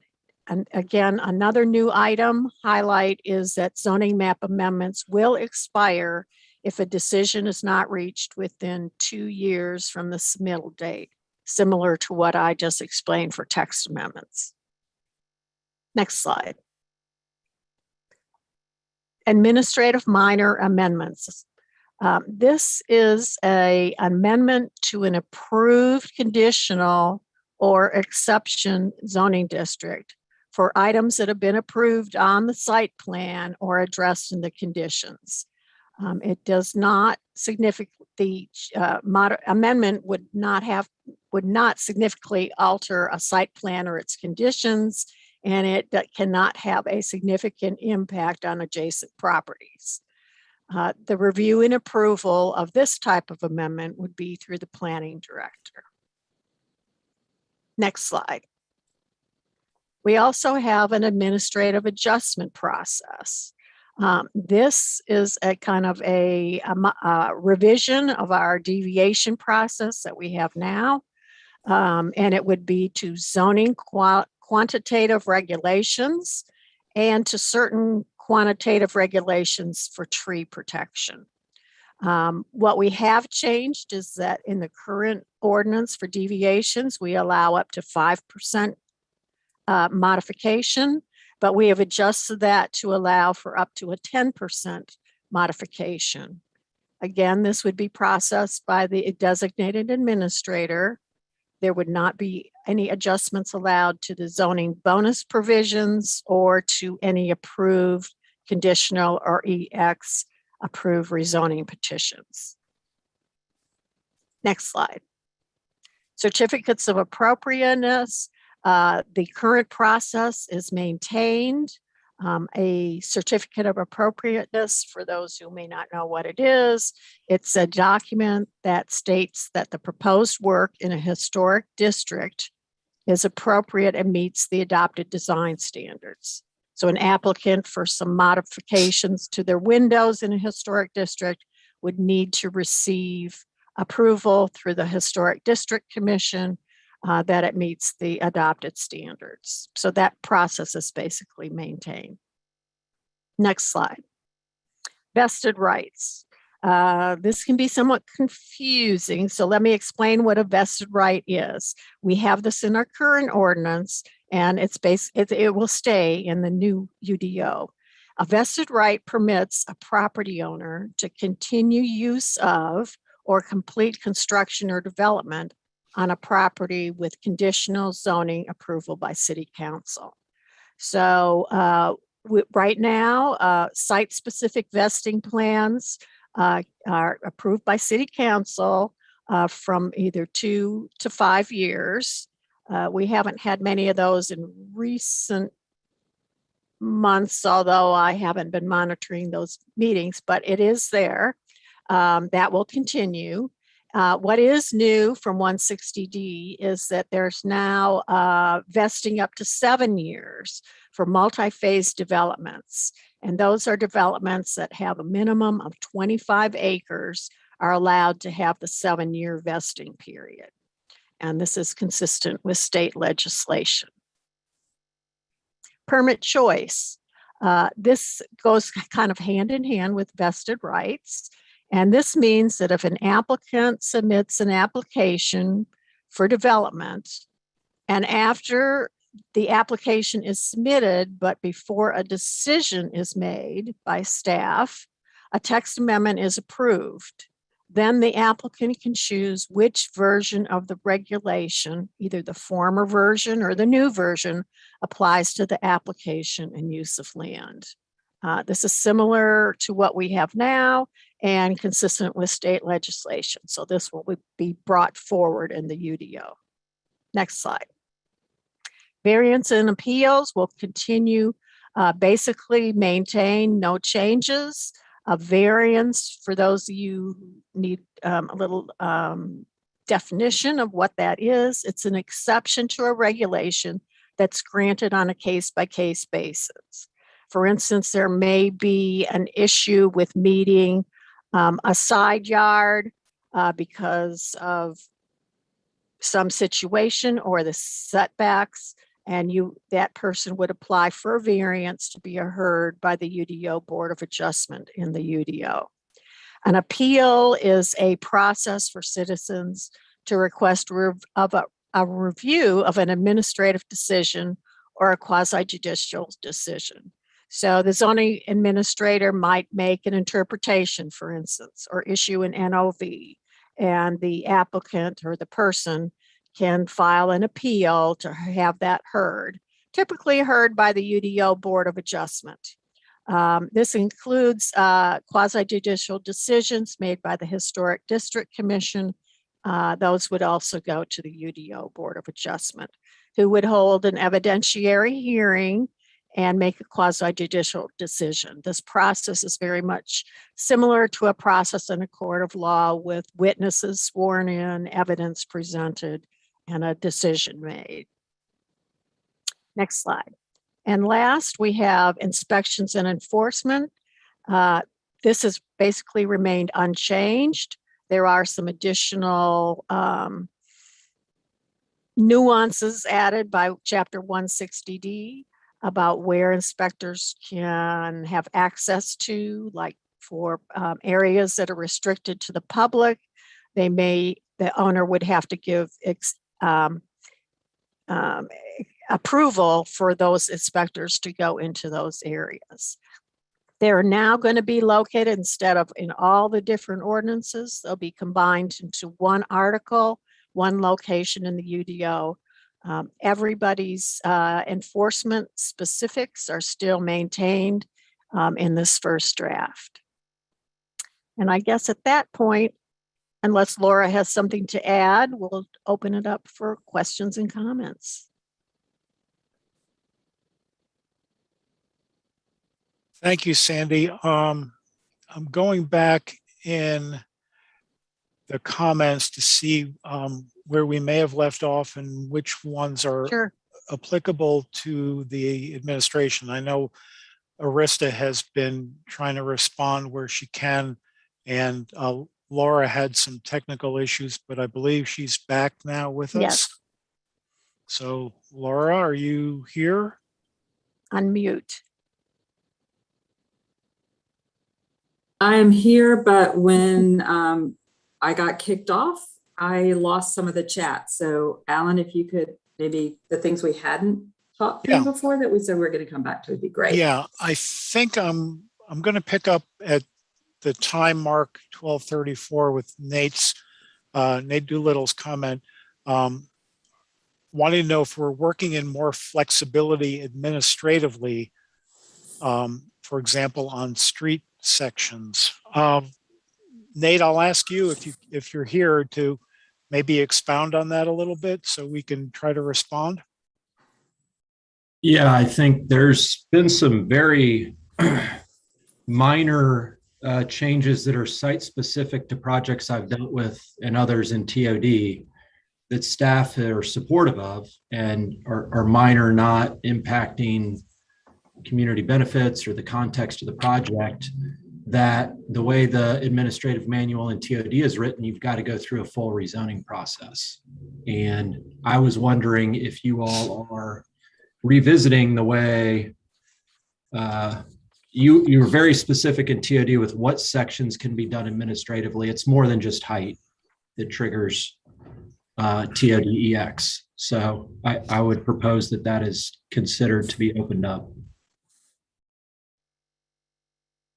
again, another new item highlight is that zoning map amendments will expire if a decision is not reached within 2 years from the submittal date, similar to what I just explained for text amendments. Next slide. Administrative minor amendments. This is an amendment to an approved conditional or exception zoning district for items that have been approved on the site plan or addressed in the conditions. It does not significantly, amendment would not significantly alter a site plan or its conditions, and it cannot have a significant impact on adjacent properties. The review and approval of this type of amendment would be through the planning director. Next slide. We also have an administrative adjustment process. This is a kind of a revision of our deviation process that we have now. And it would be to zoning quantitative regulations and to certain quantitative regulations for tree protection. What we have changed is that in the current ordinance for deviations, we allow up to 5% modification, but we have adjusted that to allow for up to a 10% modification. Again, this would be processed by the designated administrator. There would not be any adjustments allowed to the zoning bonus provisions or to any approved conditional or EX approved rezoning petitions. Next slide. Certificates of appropriateness. The current process is maintained. A certificate of appropriateness, for those who may not know what it is, it's a document that states that the proposed work in a historic district is appropriate and meets the adopted design standards. So an applicant for some modifications to their windows in a historic district would need to receive approval through the Historic District Commission that it meets the adopted standards. So that process is basically maintained. Next slide. Vested rights. This can be somewhat confusing, so let me explain what a vested right is. We have this in our current ordinance, and it will stay in the new UDO. A vested right permits a property owner to continue use of or complete construction or development on a property with conditional zoning approval by City Council. So right now, site-specific vesting plans are approved by City Council from either 2 to 5 years. We haven't had many of those in recent months, although I haven't been monitoring those meetings, but it is there. That will continue. What is new from 160D is that there's now vesting up to 7 years for multi-phase developments. And those are developments that have a minimum of 25 acres are allowed to have the 7-year vesting period. And this is consistent with state legislation. Permit choice. This goes kind of hand in hand with vested rights. And this means that if an applicant submits an application for development, and after the application is submitted, but before a decision is made by staff, a text amendment is approved, then the applicant can choose which version of the regulation, either the former version or the new version, applies to the application and use of land. This is similar to what we have now and consistent with state legislation. So this will be brought forward in the UDO. Next slide. Variance and appeals will continue, basically maintain no changes. A variance, for those of you who need a little definition of what that is, it's an exception to a regulation that's granted on a case-by-case basis. For instance, there may be an issue with meeting a side yard because of some situation or the setbacks, and that person would apply for a variance to be heard by the UDO Board of Adjustment in the UDO. An appeal is a process for citizens to request a review of an administrative decision or a quasi-judicial decision. So the zoning administrator might make an interpretation, for instance, or issue an NOV, and the applicant or the person can file an appeal to have that heard, typically heard by the UDO Board of Adjustment. This includes quasi-judicial decisions made by the Historic District Commission. Those would also go to the UDO Board of Adjustment, who would hold an evidentiary hearing and make a quasi-judicial decision. This process is very much similar to a process in a court of law, with witnesses sworn in, evidence presented, and a decision made. Next slide. And last, we have inspections and enforcement. This has basically remained unchanged. There are some additional nuances added by Chapter 160D about where inspectors can have access to, like for areas that are restricted to the public. The owner would have to give approval for those inspectors to go into those areas. They're now going to be located, instead of in all the different ordinances, they'll be combined into one article, one location in the UDO. Everybody's enforcement specifics are still maintained in this first draft. And I guess at that point, unless Laura has something to add, we'll open it up for questions and comments. Thank you, Sandy. I'm going back in the comments to see where we may have left off and which ones are Sure. applicable to the administration. I know Arista has been trying to respond where she can, and Laura had some technical issues, but I believe she's back now with us. Yes. So Laura, are you here? Unmute. I'm here, but when I got kicked off, I lost some of the chat. So Alan, if you could, maybe the things we hadn't talked through before that we said we're going to come back to would be great. Yeah, I think I'm going to pick up at the time mark 12:34 with Nate Doolittle's comment. Wanting to know if we're working in more flexibility administratively, for example, on street sections. Nate, I'll ask you if you're here to maybe expound on that a little bit so we can try to respond. Yeah, I think there's been some very minor changes that are site specific to projects I've dealt with and others in TOD that staff are supportive of and are minor, not impacting community benefits or the context of the project. That the way the administrative manual in TOD is written, you've got to go through a full rezoning process. And I was wondering if you all are revisiting the way you were very specific in TOD with what sections can be done administratively. It's more than just height that triggers TODEX. So I would propose that that is considered to be opened up.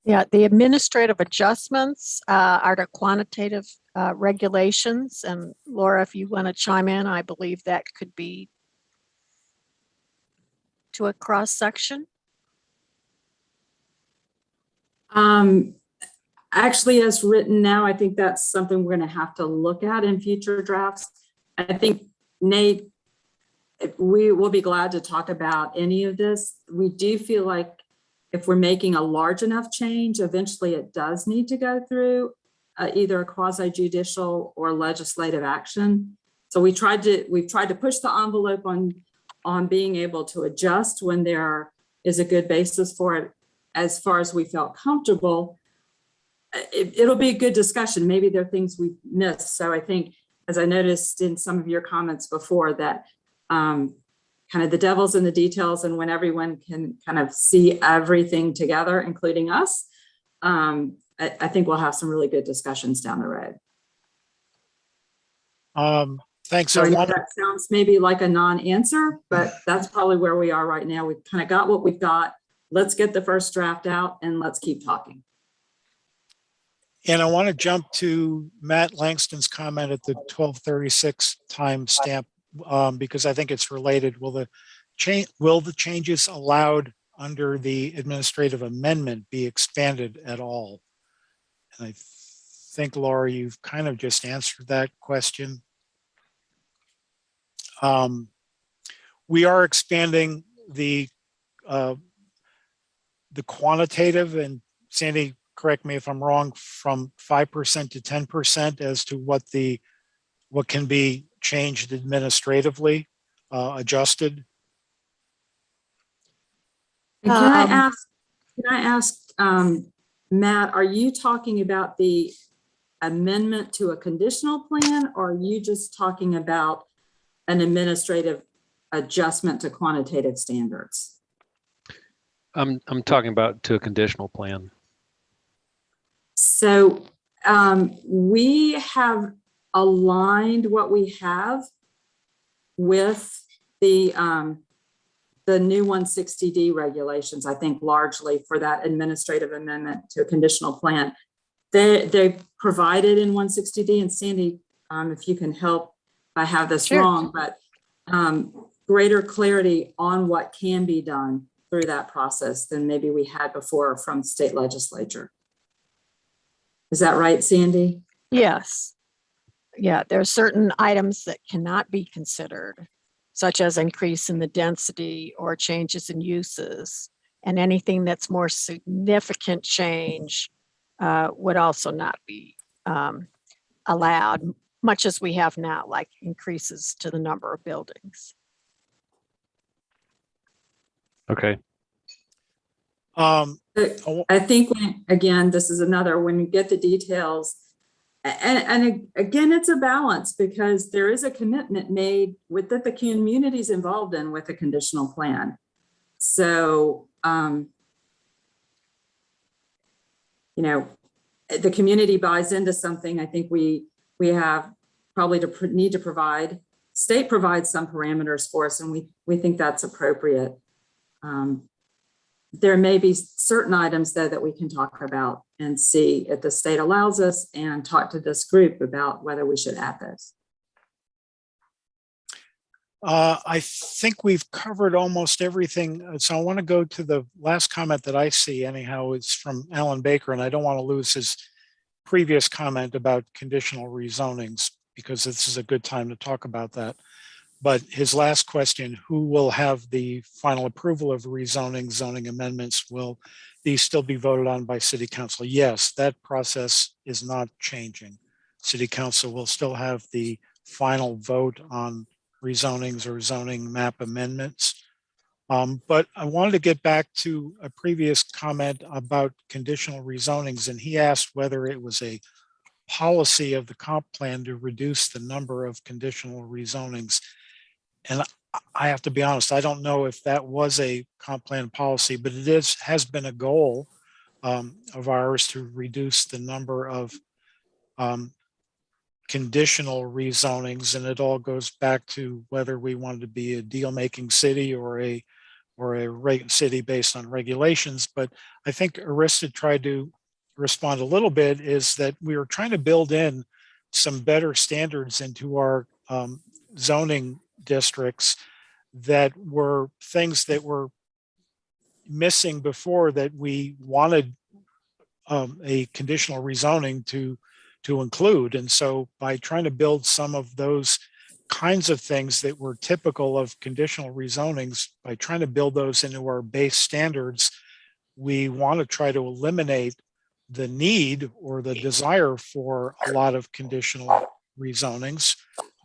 Yeah, the administrative adjustments are the quantitative regulations. And Laura, if you want to chime in, I believe that could be to a cross section. Actually, as written now, I think that's something we're going to have to look at in future drafts. I think, Nate, we will be glad to talk about any of this. We do feel like if we're making a large enough change, eventually it does need to go through either a quasi judicial or legislative action. So we've tried to push the envelope on being able to adjust when there is a good basis for it, as far as we felt comfortable. It'll be a good discussion. Maybe there are things we've missed. So I think, as I noticed in some of your comments before, that kind of the devil's in the details, and when everyone can kind of see everything together, including us, I think we'll have some really good discussions down the road. Thanks. So I know that sounds maybe like a non-answer, but that's probably where we are right now. We've kind of got what we've got. Let's get the first draft out and let's keep talking. And I want to jump to Matt Langston's comment at the 12:36 time stamp, because I think it's related. Will the changes allowed under the administrative amendment be expanded at all? And I think, Laura, you've kind of just answered that question. We are expanding the quantitative, and Sandy, correct me if I'm wrong, from 5% to 10% as to what can be changed administratively, adjusted. And can I ask, Matt, are you talking about the amendment to a conditional plan, or are you just talking about an administrative adjustment to quantitative standards? I'm talking about to a conditional plan. So we have aligned what we have with the new 160D regulations, I think largely for that administrative amendment to a conditional plan. They provided in 160D, and Sandy, if you can help if I have this wrong, but greater clarity on what can be done through that process than maybe we had before from state legislature. Is that right, Sandy? Yes. Yeah, there are certain items that cannot be considered, such as increase in the density or changes in uses, and anything that's more significant change would also not be allowed, much as we have now, like increases to the number of buildings. Okay. I think, again, this is another, when you get the details, and again, it's a balance, because there is a commitment made with that the community's involved in with a conditional plan. So, you know, the community buys into something. I think we have probably to need to provide, state provides some parameters for us, and we think that's appropriate. There may be certain items, though, that we can talk about and see if the state allows us, and talk to this group about whether we should add those. I think we've covered almost everything. So I want to go to the last comment that I see anyhow. It's from Alan Baker, and I don't want to lose his previous comment about conditional rezonings, because this is a good time to talk about that. But his last question, who will have the final approval of rezoning, zoning amendments? Will these still be voted on by City Council? Yes, that process is not changing. City Council will still have the final vote on rezonings or zoning map amendments. But I wanted to get back to a previous comment about conditional rezonings, and he asked whether it was a policy of the comp plan to reduce the number of conditional rezonings. And I have to be honest, I don't know if that was a comp plan policy, but it has been a goal of ours to reduce the number of conditional rezonings, and it all goes back to whether we wanted to be a deal-making city or a city based on regulations. But I think Arista tried to respond a little bit, is that we were trying to build in some better standards into our zoning districts that were things that were missing before, that we wanted a conditional rezoning to include. And so by trying to build some of those kinds of things that were typical of conditional rezonings, by trying to build those into our base standards, we want to try to eliminate the need or the desire for a lot of conditional rezonings.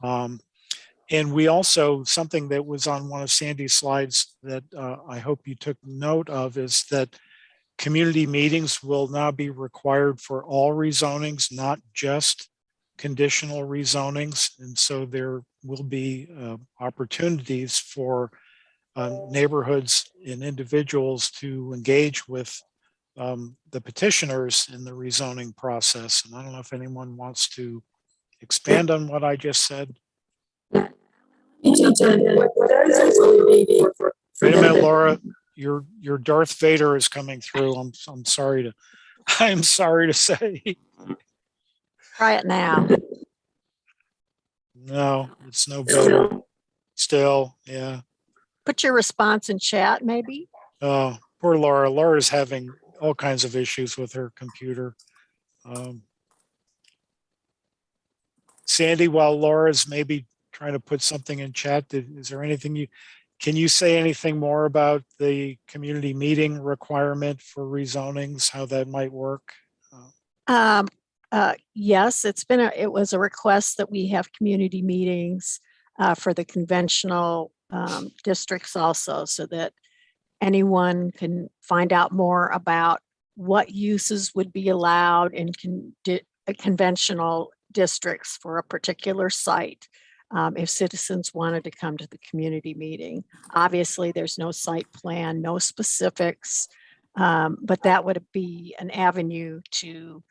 And we also, something that was on one of Sandy's slides that I hope you took note of, is that community meetings will now be required for all rezonings, not just conditional rezonings. And so there will be opportunities for neighborhoods and individuals to engage with the petitioners in the rezoning process. And I don't know if anyone wants to expand on what I just said. Wait a minute, Laura. Your Darth Vader is coming through. I'm sorry to say. Try it now. No, it's no better. Still, yeah. Put your response in chat, maybe. Oh, poor Laura. Laura's having all kinds of issues with her computer. Sandy, while Laura's maybe trying to put something in chat, is there anything can you say anything more about the community meeting requirement for rezonings, how that might work? Yes, it was a request that we have community meetings for the conventional districts also, so that anyone can find out more about what uses would be allowed in conventional districts for a particular site. If citizens wanted to come to the community meeting. Obviously, there's no site plan, no specifics, but that would be an avenue to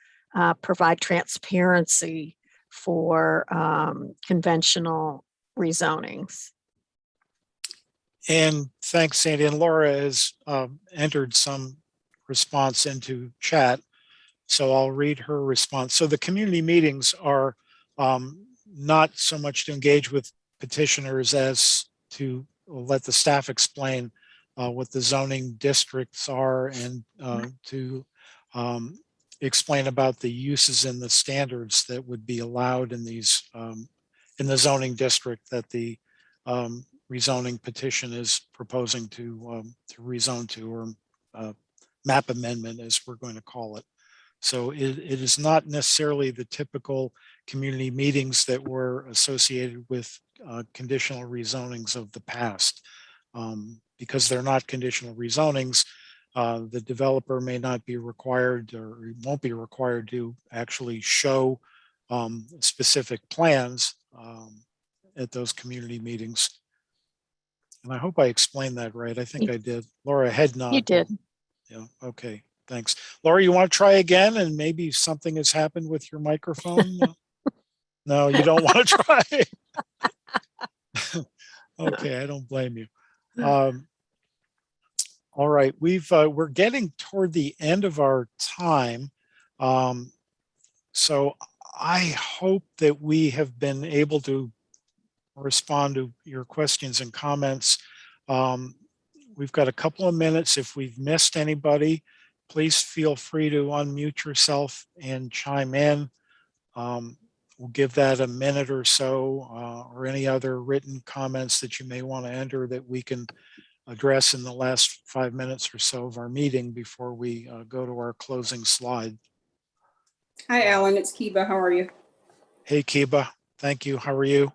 provide transparency for conventional rezonings. And thanks, Sandy. And Laura has entered some response into chat, so I'll read her response. So the community meetings are not so much to engage with petitioners as to let the staff explain what the zoning districts are, and to explain about the uses and the standards that would be allowed in these in the zoning district that the rezoning petition is proposing to rezone to, or map amendment, as we're going to call it. So it is not necessarily the typical community meetings that were associated with conditional rezonings of the past. Because they're not conditional rezonings, the developer may not be required, or won't be required, to actually show specific plans at those community meetings. And I hope I explained that right. I think I did. Laura, head nod. You did. Yeah, okay. Thanks. Laura, you want to try again, and maybe something has happened with your microphone? No, you don't want to try. Okay, I don't blame you. All right, we're getting toward the end of our time. So I hope that we have been able to respond to your questions and comments. We've got a couple of minutes. If we've missed anybody, please feel free to unmute yourself and chime in. We'll give that a minute or so, or any other written comments that you may want to enter that we can address in the last 5 minutes or so of our meeting before we go to our closing slide. Hi, Alan. It's Kiba. How are you? Hey, Kiba. Thank you. How are you?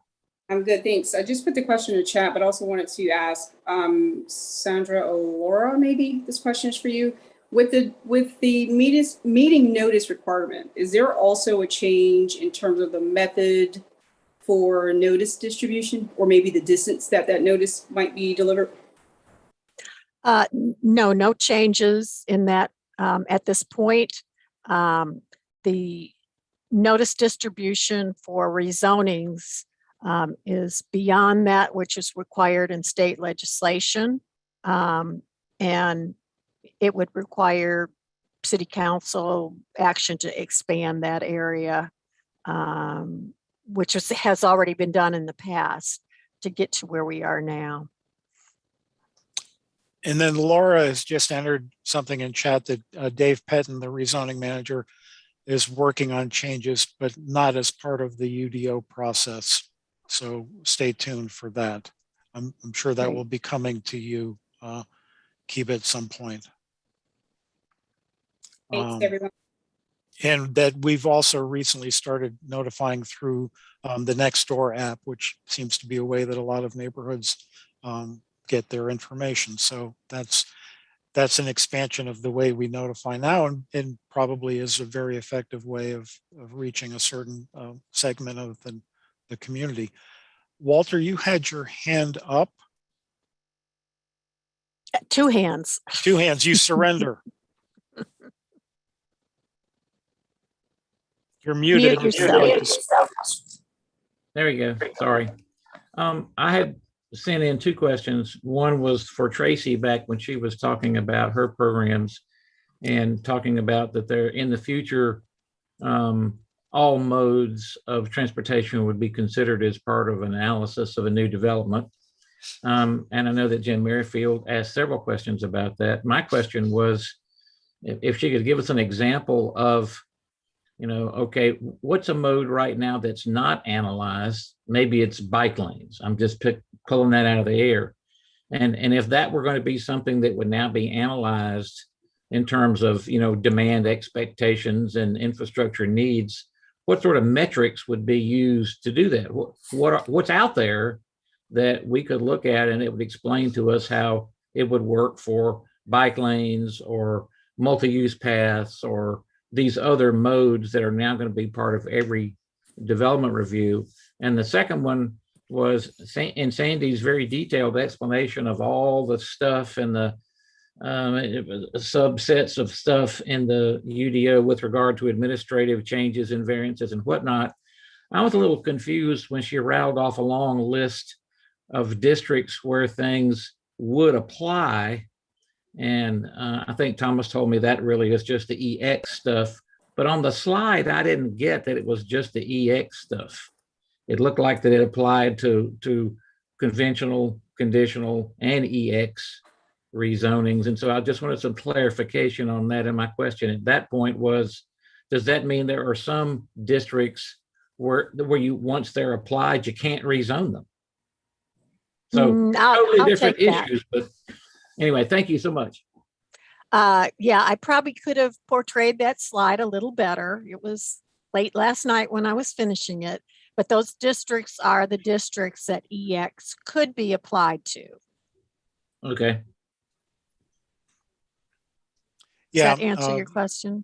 I'm good, thanks. I just put the question in the chat, but also wanted to ask Sandra or Laura, maybe this question is for you. With the meeting notice requirement, is there also a change in terms of the method for notice distribution, or maybe the distance that that notice might be delivered? No changes in that at this point. The notice distribution for rezonings is beyond that which is required in state legislation. And it would require city council action to expand that area, which has already been done in the past to get to where we are now. And then Laura has just entered something in chat that Dave Pettin, the rezoning manager, is working on changes, but not as part of the UDO process. So stay tuned for that. I'm sure that will be coming to you, Kiba, at some point. Thanks, everyone. And that we've also recently started notifying through the Nextdoor app, which seems to be a way that a lot of neighborhoods get their information. So that's an expansion of the way we notify now, and probably is a very effective way of reaching a certain segment of the community. Walter, you had your hand up. Two hands. Two hands, you surrender. You're muted. Mute yourself. There we go. Sorry. I had sent in two questions. One was for Tracy back when she was talking about her programs and talking about that they're in the future, all modes of transportation would be considered as part of an analysis of a new development. And I know that Jim Merrifield asked several questions about that. My question was if she could give us an example of, okay, what's a mode right now that's not analyzed? Maybe it's bike lanes. I'm just pulling that out of the air. And if that were going to be something that would now be analyzed in terms of, demand expectations and infrastructure needs, what sort of metrics would be used to do that? What's out there that we could look at and it would explain to us how it would work for bike lanes or multi-use paths or these other modes that are now going to be part of every development review. And the second one was in Sandy's very detailed explanation of all the stuff and the subsets of stuff in the UDO with regard to administrative changes and variances and whatnot. I was a little confused when she rattled off a long list of districts where things would apply. And I think Thomas told me that really is just the EX stuff. But on the slide, I didn't get that it was just the EX stuff. It looked like that it applied to conventional, conditional, and EX rezonings. And so I just wanted some clarification on that. And my question at that point was, does that mean there are some districts where you, once they're applied, you can't rezone them? So totally different issues, but anyway, thank you so much. Yeah, I probably could have portrayed that slide a little better. It was late last night when I was finishing it, but those districts are the districts that EX could be applied to. Okay. Yeah. Does that answer your question?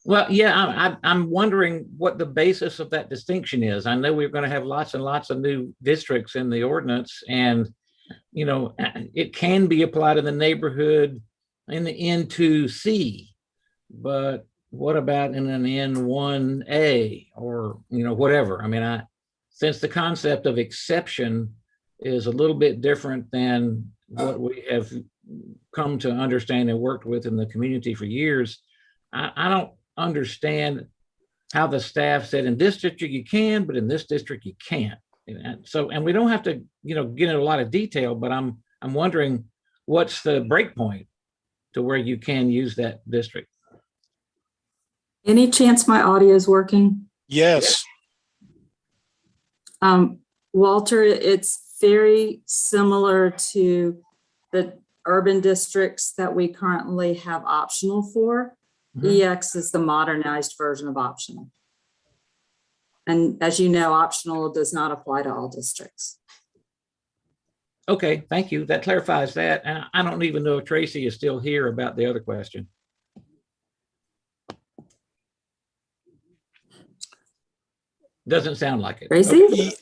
Well, yeah, I'm wondering what the basis of that distinction is. I know we're going to have lots and lots of new districts in the ordinance, and it can be applied in the neighborhood in the N2C, but what about in an N1A or whatever? I mean, since the concept of exception is a little bit different than what we have come to understand and worked with in the community for years, I don't understand how the staff said in this district you can, but in this district you can't. So, and we don't have to, get into a lot of detail, but I'm wondering what's the break point to where you can use that district. Any chance my audio is working? Yes. Walter, it's very similar to the urban districts that we currently have optional for. EX is the modernized version of optional. And as you know, optional does not apply to all districts. Okay, thank you. That clarifies that. And I don't even know if Tracy is still here about the other question. Doesn't sound like it. Tracy? Okay.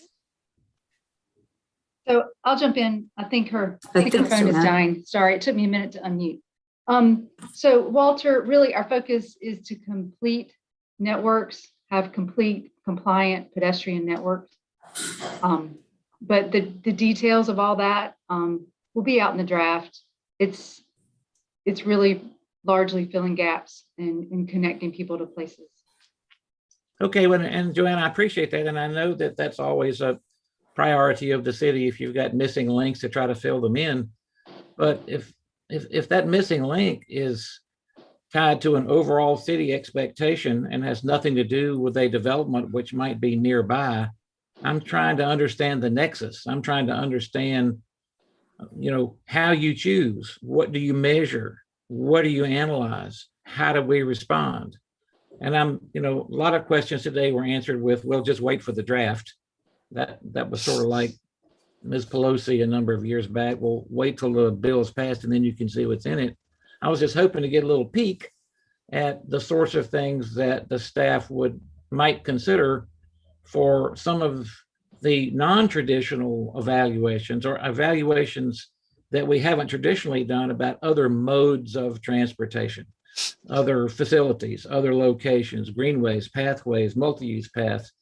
So I'll jump in. I think her I phone think so, is ma'am. dying. Sorry, it took me a minute to unmute. So Walter, really our focus is to complete networks, have complete compliant pedestrian networks. But the details of all that will be out in the draft. It's really largely filling gaps and connecting people to places. Okay, well, and Joanne, I appreciate that. And I know that that's always a priority of the city if you've got missing links to try to fill them in. But if that missing link is tied to an overall city expectation and has nothing to do with a development which might be nearby, I'm trying to understand the nexus. I'm trying to understand, how you choose. What do you measure? What do you analyze? How do we respond? And a lot of questions today were answered with, well, just wait for the draft. That was sort of like Ms. Pelosi a number of years back. Well, wait till the bill is passed and then you can see what's in it. I was just hoping to get a little peek at the sorts of things that the staff might consider for some of the non-traditional evaluations or evaluations that we haven't traditionally done about other modes of transportation, other facilities, other locations, greenways, pathways, multi-use paths,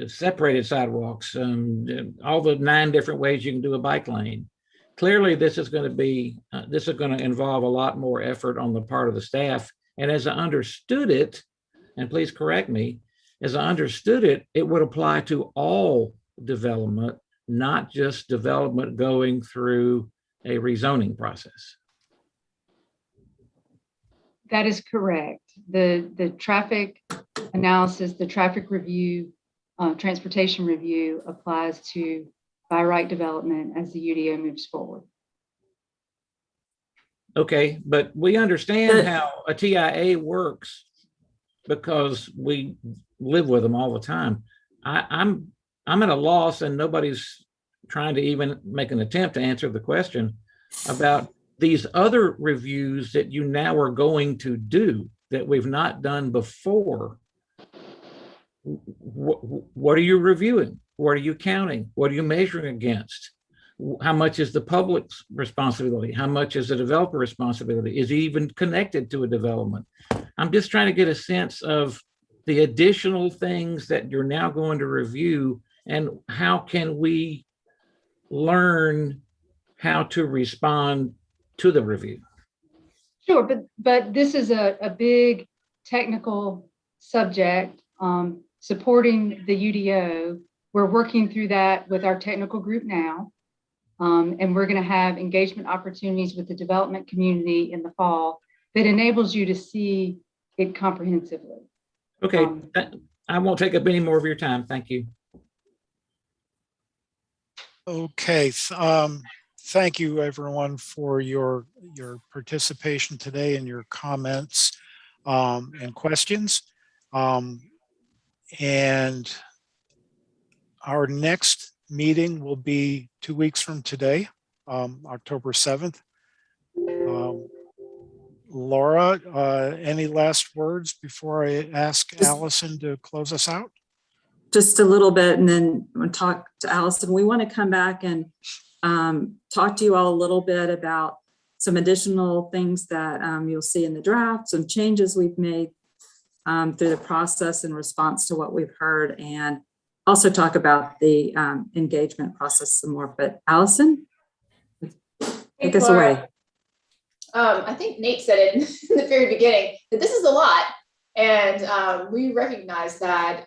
separated sidewalks, all the 9 different ways you can do a bike lane. Clearly, this is going to involve a lot more effort on the part of the staff. And as I understood it, and please correct me, as I understood it, it would apply to all development, not just development going through a rezoning process. That is correct. The traffic analysis, the traffic review, transportation review applies to by right development as the UDO moves forward. Okay, but we understand how a TIA works because we live with them all the time. I'm at a loss, and nobody's trying to even make an attempt to answer the question about these other reviews that you now are going to do that we've not done before. What are you reviewing? What are you counting? What are you measuring against? How much is the public's responsibility? How much is the developer responsibility? Is it even connected to a development? I'm just trying to get a sense of the additional things that you're now going to review, and how can we learn how to respond to the review? Sure, but this is a big technical subject supporting the UDO. We're working through that with our technical group now. And we're going to have engagement opportunities with the development community in the fall that enables you to see it comprehensively. Okay, I won't take up any more of your time. Thank you. Okay, thank you everyone for your participation today and your comments and questions. And our next meeting will be 2 weeks from today, October 7th. Laura, any last words before I ask Allison to close us out? Just a little bit, and then we'll talk to Allison. We want to come back and talk to you all a little bit about some additional things that you'll see in the draft, some changes we've made through the process in response to what we've heard, and also talk about the engagement process some more. But Allison, take us away. I think Nate said it in the very beginning, that this is a lot. And we recognize that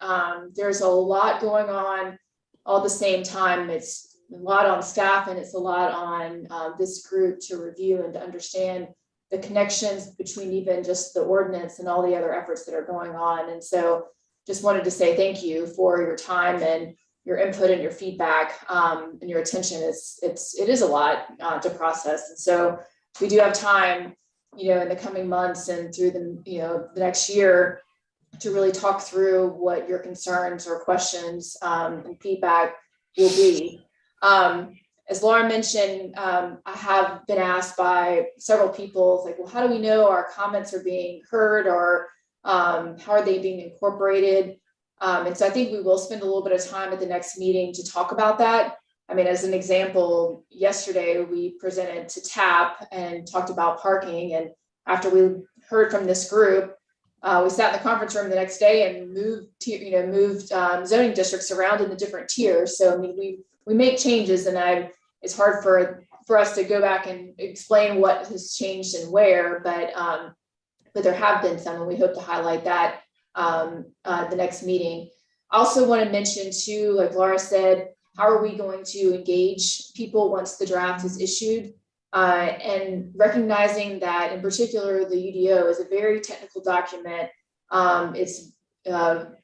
there's a lot going on all at the same time. It's a lot on staff, and it's a lot on this group to review and to understand the connections between even just the ordinance and all the other efforts that are going on. And so just wanted to say thank you for your time and your input and your feedback and your attention. It is a lot to process. And so we do have time, in the coming months and through the next year to really talk through what your concerns or questions and feedback will be. As Laura mentioned, I have been asked by several people, like, well, how do we know our comments are being heard, or how are they being incorporated? And so I think we will spend a little bit of time at the next meeting to talk about that. I mean, as an example, yesterday we presented to TAP and talked about parking. And after we heard from this group, we sat in the conference room the next day and moved zoning districts around in the different tiers. So I mean, we make changes, and it's hard for us to go back and explain what has changed and where, but there have been some, and we hope to highlight that the next meeting. I also want to mention too, like Laura said, how are we going to engage people once the draft is issued? And recognizing that in particular, the UDO is a very technical document. It's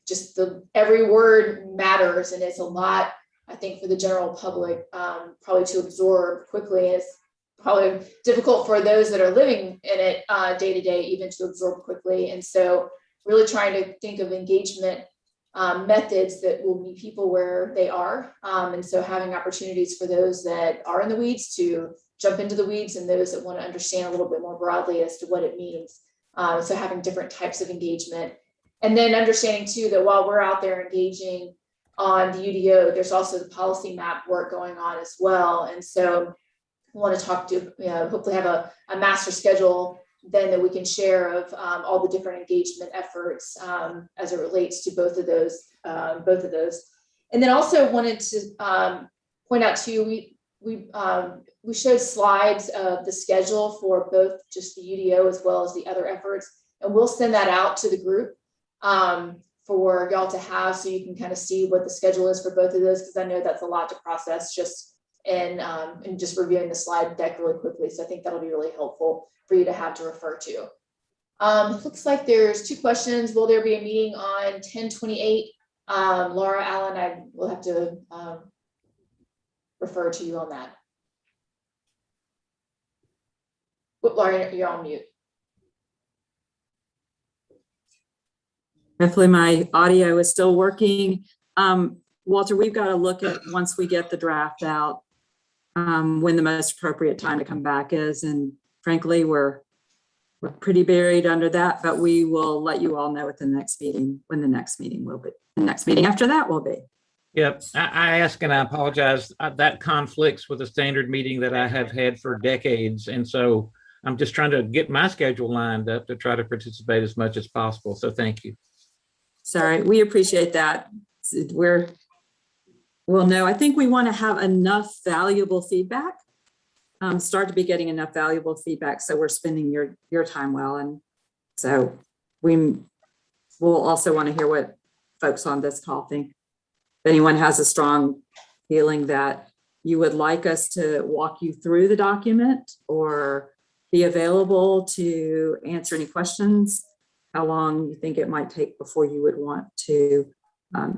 just every word matters, and it's a lot, I think, for the general public probably to absorb quickly. And it's probably difficult for those that are living in it day to day even to absorb quickly. And so really trying to think of engagement methods that will meet people where they are. And so having opportunities for those that are in the weeds to jump into the weeds, and those that want to understand a little bit more broadly as to what it means. So having different types of engagement. And then understanding too that while we're out there engaging on the UDO, there's also the policy map work going on as well. And so we want to talk to, hopefully have a master schedule then that we can share of all the different engagement efforts as it relates to both of those. And then also wanted to point out too, we showed slides of the schedule for both just the UDO as well as the other efforts, and we'll send that out to the group for y'all to have, so you can kind of see what the schedule is for both of those, because I know that's a lot to process just in just reviewing the slide deck really quickly. So I think that'll be really helpful for you to have to refer to. Looks like there's 2 questions. Will there be a meeting on 10/28? Laura, Alan, I will have to refer to you on that. Laura, you're on mute. Hopefully my audio is still working. Walter, we've got to look at, once we get the draft out, when the most appropriate time to come back is. And frankly, we're pretty buried under that, but we will let you all know at the next meeting, when the next meeting will be. The next meeting after that will be. Yep, I ask and I apologize. That conflicts with a standard meeting that I have had for decades. And so I'm just trying to get my schedule lined up to try to participate as much as possible. So thank you. Sorry, we appreciate that. Well, no, I think we want to have enough valuable feedback, start to be getting enough valuable feedback, so we're spending your time well. And so we'll also want to hear what folks on this call think. If anyone has a strong feeling that you would like us to walk you through the document or be available to answer any questions, how long you think it might take before you would want to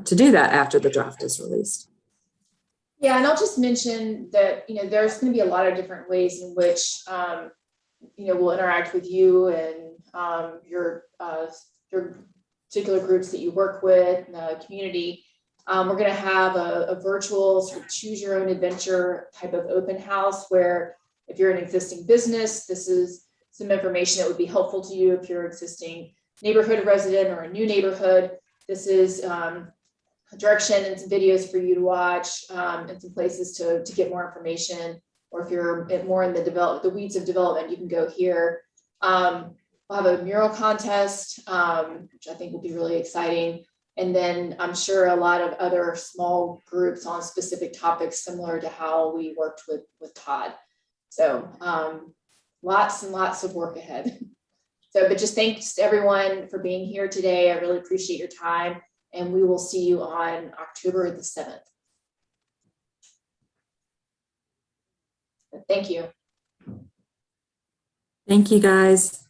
do that after the draft is released. Yeah, and I'll just mention that, there's going to be a lot of different ways in which, we'll interact with you and your particular groups that you work with, the community. We're going to have a virtual sort of choose your own adventure type of open house, where if you're an existing business, this is some information that would be helpful to you. If you're an existing neighborhood resident or a new neighborhood, this is a direction and some videos for you to watch, and some places to get more information. Or if you're more in the weeds of development, you can go here. We'll have a mural contest, which I think will be really exciting. And then I'm sure a lot of other small groups on specific topics, similar to how we worked with Todd. So lots and lots of work ahead. So, but just thanks to everyone for being here today. I really appreciate your time, and we will see you on October the 7th. Thank you. Thank you, guys.